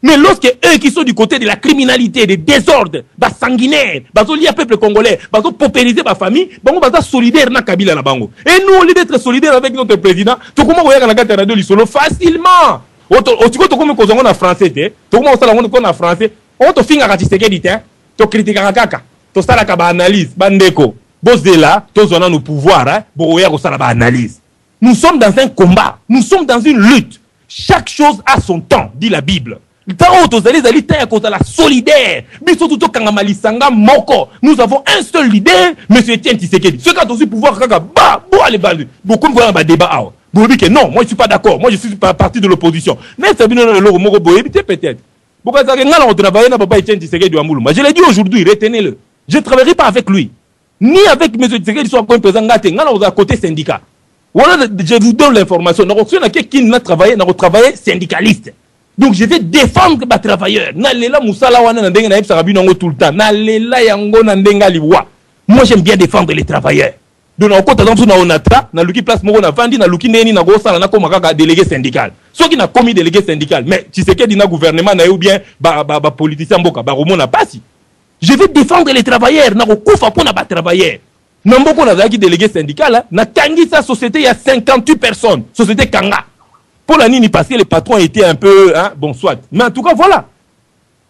Mais lorsque eux qui sont du côté de la criminalité, des désordres, bah sanguinaires, bah liés au peuple congolais, bah paupériser ma famille, bah on va être solidaire na Kabila na bango. Et nous, au lieu d'être solidaires avec notre président, tu comment voyez la carte radio l'isolo facilement. Tu vois comment on a français, tu comment on a français, on te finga quand tu sais qu'est dit, tu critiques à kaka, tu sais la kaba analyse, bandeko, boss de là, tu as nos pouvoirs, hein, bon on ça la analyse. Nous sommes dans un combat, nous sommes dans une lutte. Chaque chose a son temps, dit la Bible. La solidaire. Nous avons un seul leader, M. Etienne Tshisekedi. Ce qui a aussi pouvoir, beaucoup de débat. Non, moi je ne suis pas d'accord. Moi je suis parti de l'opposition. Mais ça vient de l'euro, peut-être. Je l'ai dit aujourd'hui, retenez-le. Je ne travaillerai pas avec lui. Ni avec M. Tshisekedi, soit comme président Ngate, à côté syndicat. Voilà, je vous donne l'information. Nous avons travaillé syndicaliste. Donc je vais défendre les travailleurs. Nalela musala wana ndenga na epsa rabino ngo tout le temps. Nalela yango na ndenga liwa. Moi j'aime bien défendre les travailleurs. Donc on compte dans na onatra, na luki place moko na vandi na luki neni na go sala na koma kaka délégué syndical. Ceux qui n'a commis délégué syndical, mais tu sais que dina gouvernement na ou bien ba politicien mboka ba romona pasi. Je vais défendre les travailleurs, na ko kufa pona ba travailleurs. Na mboko na zaki délégué syndical, na tangi sa société il y a 58 personnes, société Kanga. Pour la nini parce que les patrons étaient un peu hein, bon soit. Mais en tout cas voilà.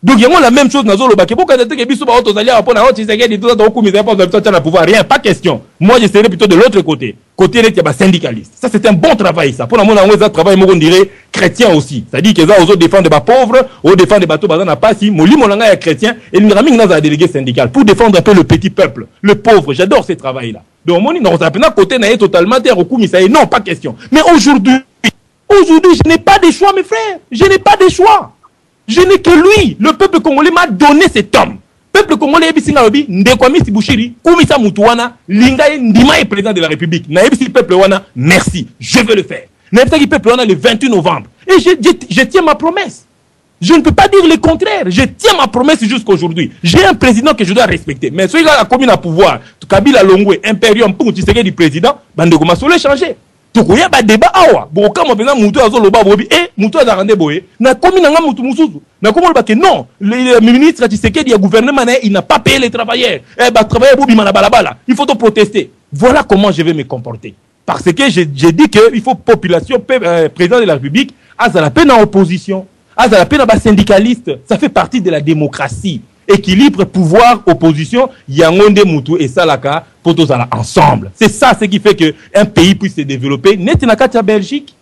Donc il y a la même chose dans le baké. Pourquoi que biso ba autos alliés pour na autre Tshisekedi tout ça donc mais pas pouvoir rien pas question. Moi je serais plutôt de l'autre côté. Côté les syndicalistes. Ça c'est un bon travail ça. Pour la mon ça travail moi on dirait chrétien aussi. C'est-à-dire que ça aux autres défendre des pauvres, aux défendre des bateaux bazana pas si moli molanga ya chrétien et le raming dans un délégué syndical pour défendre un peu le petit peuple, le pauvre. J'adore ce travail là. Donc mon non ça peut côté na totalement terre au coup mais ça non pas question. Mais aujourd'hui, je n'ai pas de choix, mes frères. Je n'ai pas de choix. Je n'ai que lui. Le peuple congolais m'a donné cet homme. Le peuple congolais, Ndekwami Sibushiri, Koumisa Moutouana, Lingaye Ndima est président de la République. Naïbisi peuple wana, merci, je vais le faire. Naïbisi peuple wana le 28 novembre. Et je tiens ma promesse. Je ne peux pas dire le contraire. Je tiens ma promesse jusqu'à aujourd'hui. J'ai un président que je dois respecter. Mais celui-là a commis à pouvoir. Kabila Longwe, Imperium, pour Tshisekedi du président, Bandegoma Sole changer. tokoya ba débat awa boka mo pena mutu azoloba bobi mutu azarande boye na komi nanga mutu mususu na komo ba que non le ministre Tshisekedi ya gouvernement il n'a pas payé les travailleurs ba travailleurs bobi mana balabala il faut protester. Voilà comment je vais me comporter parce que j'ai dit que il faut population président de la République azala peine en opposition azala peine ba syndicaliste, ça fait partie de la démocratie. Équilibre pouvoir opposition yangonde mutu et salaka pour tous ensemble. C'est ça ce qui fait que un pays puisse se développer. Net na katia Belgique,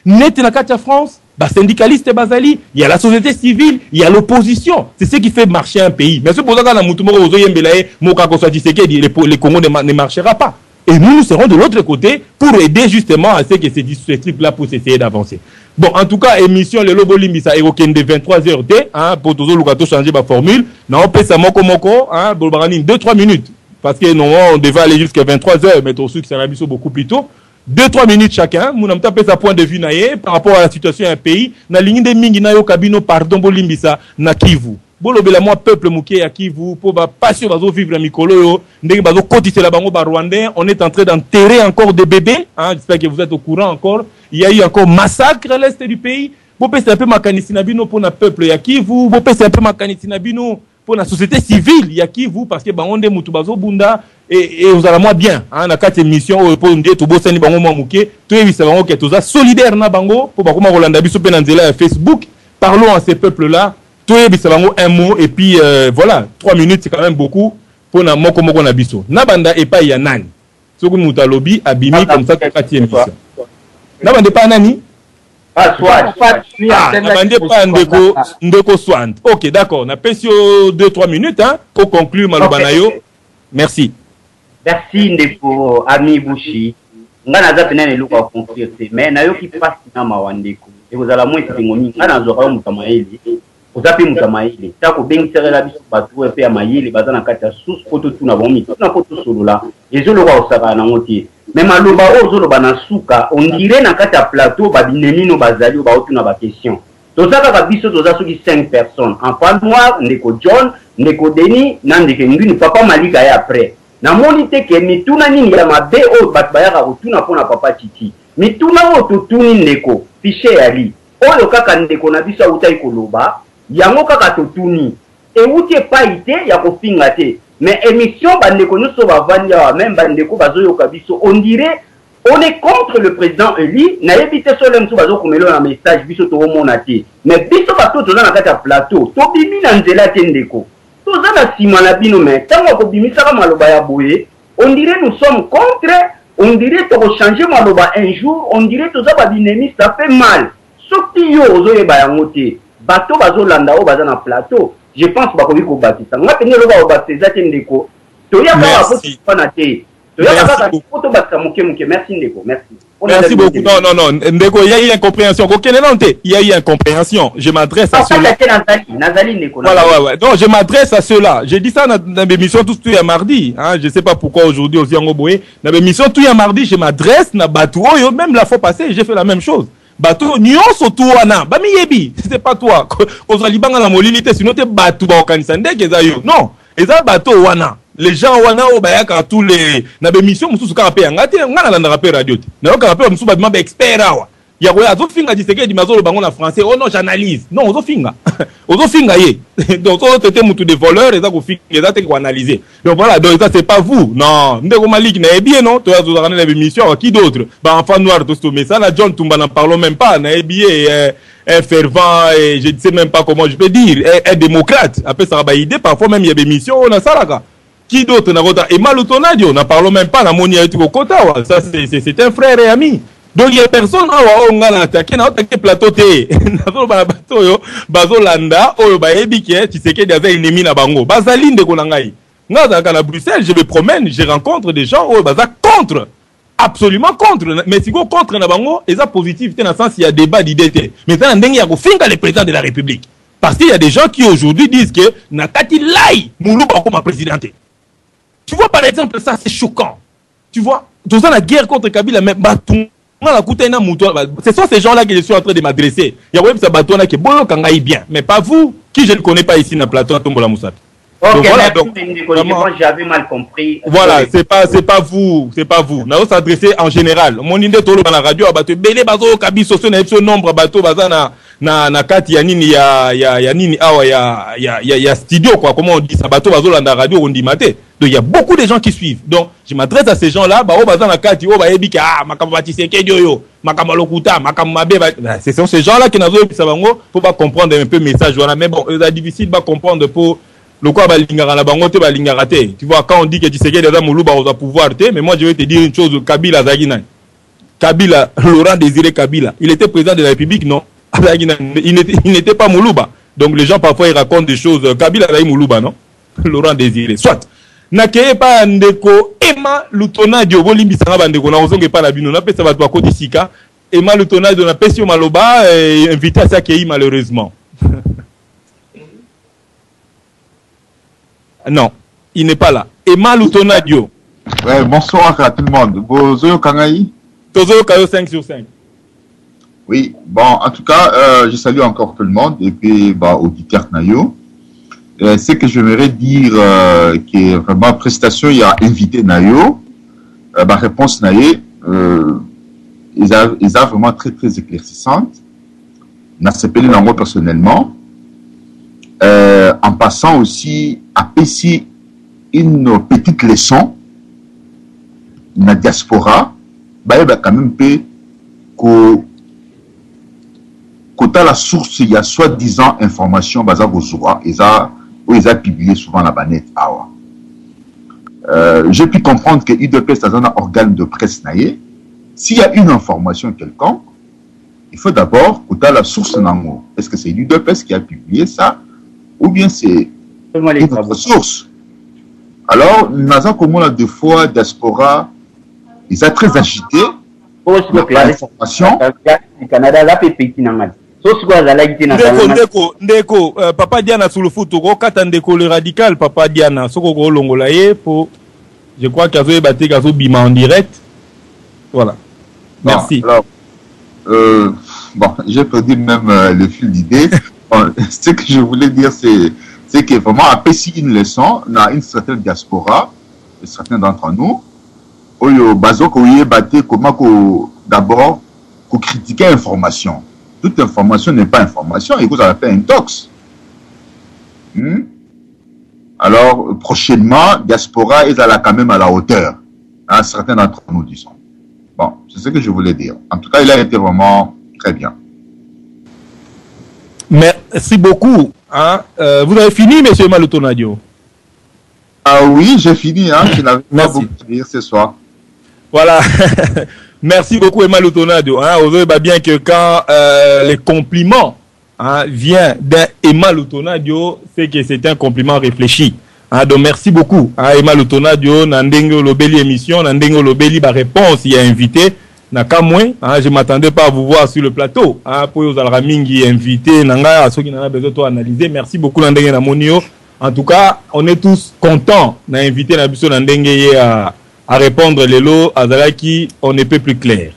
net na katia France, ba syndicaliste bazali, il y a la société civile, il y a l'opposition. C'est ce qui fait marcher un pays. Mais c'est pour ça que na mutu moko ozo yembelaye moka ko soit Tshisekedi les Congo ne marchera pas. Et nous serons de l'autre côté pour aider justement à ce que ces trucs-là puissent essayer d'avancer. Bon, en tout cas, émission, le Lobo Limbisa évoqué de 23h, pour tous les changer ma formule. Non, on peut ça moko, hein, 2-3 minutes. Parce que non, on devait aller jusqu'à 23h, mais tout que ça va beaucoup plus tôt. 2-3 minutes chacun. Nous avons tapé sa point de vue par rapport à la situation d'un pays. Na ligne de mingi na yo kabino pardon Bolimbisa na Kivu. Bolobela moi peuple mouké à Kivu pour ba passion bazo vivre mikolo yo ndenge bazo cotiser la bango ba rwandais. On est en train d'enterrer encore des bébés, hein, j'espère que vous êtes au courant encore. Il y a eu encore massacre à l'est du pays. Bopé c'est un peu makanisi na bino pour na peuple ya Kivu, bopé c'est un peu makanisi na bino pour la société civile ya Kivu parce que bango mutu bazo bunda et vous allez moi bien hein na quatre émissions pour ndé to bosani bango moi mouké, to yebisa bango ke toza solidaire na bango pour bakoma rolanda biso pe na nzela ya Facebook. Parlons à ces peuples là. Tout un mot et puis voilà 3 minutes c'est quand même beaucoup pour na moko moko na biso na banda et pas ya nani soko muta lobby abimi comme ça kati émission na banda pas nani soit na banda pas ndeko swant. OK, d'accord, na pesio 2-3 minutes hein pour conclure maloba na yo. Merci ndeko Ami Bushi ngana za pena ne luka conclure mais na yo ki passe na mawandeko et vous allez moi c'est ngomi ngana zo ka mutamaeli ozapi mutamaile tako bengisera biso batu epe ya mayele bazana kati ya sous poto tuna bomi na poto solola ezolo kwa osaka na ngoti mais maloba ozolo bana suka on dirait na kati ya plateau babinemino bazali ba otuna ba question tozaka ka biso toza soki 5 personnes en point noir ndeko John ndeko Denis na ndeke ngini papa malika ya après na monite ke mituna nini ya mabe o bat bayaka otuna pona papa Titi mituna o totuni ndeko fiche ali oyo kaka ndeko na biso utai koloba yango kaka totuni euti paite ya kofinga te mais émission bandeko nyonso bavandi awa même bandeko bazoyoka biso on dirait on est contre le président Eli na yebite solo mso bazokomelo na message biso toomona te mais biso bato toza na kati ya plateau tobimi na nzela te ndeko toza na sima na bino mais tango kobimisaka maloba ya boye on dirait nous sommes contre on dirait changer maloba un jour on dirait toza babinemi ça fait mal soki yo ozoyeba yango te bato bazolanda o baza na plateau je pense bakoki ko batisa ngate ne loba o batisa te ndeko to ya ka ko pana te to ya ka ko to batisa muke merci ndeko merci beaucoup non ndeko il y a eu incompréhension il y a eu incompréhension je m'adresse à ceux-là Nazali ndeko voilà ouais non je m'adresse à ceux-là j'ai dit ça dans l'émission tout ya mardi hein je sais pas pourquoi aujourd'hui aussi en Goboé dans l'émission tout ya mardi je m'adresse na bato oyo même la fois passée j'ai fait la même chose bato nyonso tu wana ba miyebi c'est pas toi ko libanga na molilité sinon te bato ba okanisa ndeke za yo non eza bato wana les gens wana o bayaka tous les na be mission mususu ka pe ngati ngana na rappel radio te na ka pe mususu ba expert awa ya ko ya zo finga Tshisekedi mazolo bango na français oh non j'analyse non ozo finga ye donc on traiter mutu de voleur eza ko finga eza te ko analyser donc voilà donc ça c'est pas vous non ndeko Malik na bien non toi zo dans la émission qui d'autre ba enfant noir tout mais ça na John Tumba n'en parlons même pas na bien un fervent et je ne sais même pas comment je peux dire un démocrate après ça va idée parfois même il y a des missions on a ça qui d'autre na kota et Malutonadio n'en parlons même pas na moni ya tuko kota ça c'est un frère et ami. Donc il y a personne on a attaqué na attaqué plateau té na ba bato yo bazolanda oyo ba ebike Tshisekedi avait ennemi na bango bazali ndeko na ngai ngaza ka na Bruxelles je me promène je rencontre des gens oyo baza contre absolument contre mais si go contre na bango eza positif té na sens il y a débat d'idées té mais ça ndenge ya ko finga le président de la République parce qu'il y a des gens qui aujourd'hui disent que na kati lai muluba comme président. Tu vois par exemple ça c'est choquant tu vois dans la guerre contre Kabila même batou ce sont ces gens-là que je suis en train de m'adresser. Il y a même ça bateau qui est bon, bien, mais pas vous, qui je ne connais pas ici dans le plateau à Tombola Moussapi. Ok, donc, voilà, donc, vraiment, j'avais mal compris. Voilà, c'est pas vous. Nous allons s'adresser en général. Mon idée tout le dans la radio, abato belé bazo kabi socio na episode nombre bato bazana na kati ya nini ya nini awa ya studio quoi, comment on dit ça, bato bazo la radio on dit maté. Donc il y a beaucoup de gens qui suivent. Donc je m'adresse à ces gens-là, ba o bazana kati o ba yebi ka makamba batiseke yo makamba lokuta makamba mabe, ce sont ces gens-là qui nazo ça bango pour pas comprendre un peu message voilà, mais bon, c'est difficile pas comprendre pour le quoi balingara la bango te balingara te. Tu vois, quand on dit que Tshisekedi déjà Moulouba on va pouvoir te, mais moi je vais te dire une chose, Kabila Zagina. Kabila, Laurent Désiré Kabila, il était président de la République, non? Il n'était pas Moulouba. Donc les gens parfois ils racontent des choses. Kabila Zagina Moulouba, non? Laurent Désiré. Soit. Nakeye pa ndeko Emma Lutona Diogo limbisanga bandeko na ozonge pa na bino na pesa bato ko disika. Emma Lutona de na pesio maloba invité à ça qui malheureusement. Non, il n'est pas là. Emma Lutonadio. Ouais, bonsoir à tout le monde. Bozoyo Kangaï. Tozo Kayo 5 sur 5. Oui, bon, en tout cas, je salue encore tout le monde et puis, bah, auditeur Nayo. Ce que j'aimerais dire, qui est vraiment prestation, il y a invité Nayo. Ma réponse Naye, ils ont vraiment très, très éclaircissante. N'a s'appelé moi personnellement. En passant aussi à Pessi une petite leçon dans la diaspora, bah, il y a quand même que quand la source, il y a soi-disant information, bah, ça vous voit, ils ont publié souvent la banette. J'ai pu comprendre que UDPS est un organe de presse naïe. S'il y a une information quelconque, il faut d'abord écouter la source nango. Est-ce que c'est l'UDPS qui a publié ça? Ou bien c'est une autre source. Alors, nous avons comme la deux fois diaspora, ils sont très agités. Ndeko, Papa Diana sous le foot, kata ndeko le radical, Papa Diana, soko longolaye pour, je crois qu'il y a battu Gazo Bima en direct. Voilà. Merci. Alors, bon, j'ai perdu même le fil d'idée. Ce que je voulais dire, c'est que vraiment, après si une leçon, on a une certaine diaspora, certains d'entre nous, au bazo comment d'abord, critiquer l'information. Toute information n'est pas information, et vous avez fait un tox. Alors, prochainement, diaspora est quand même à la hauteur. Hein, certains d'entre nous, disons. Bon, c'est ce que je voulais dire. En tout cas, il a été vraiment très bien. Merci beaucoup. Hein? Vous avez fini, M. Malutonadio? Ah oui, j'ai fini. Hein? Je n'avais pas beaucoup à dire ce soir. Voilà. Merci beaucoup, Emma Lutonadio. Hein? Vous savez bien que quand les compliments viennent d'un Emma Lutonadio, c'est que c'est un compliment réfléchi. Hein? Donc, merci beaucoup. Hein? Emma Lutonadio, Nandengo Lobeli émission, Nandengo Lobeli, réponse, il y a invité. Je ne m'attendais pas à vous voir sur le plateau. Pour vous avez invité, à ceux qui n'ont pas besoin d'analyser. Merci beaucoup, Nandengue Namonio. En tout cas, on est tous contents d'inviter Nabiso Nandengue à répondre les lots à Zalaki, on ne peut plus clair.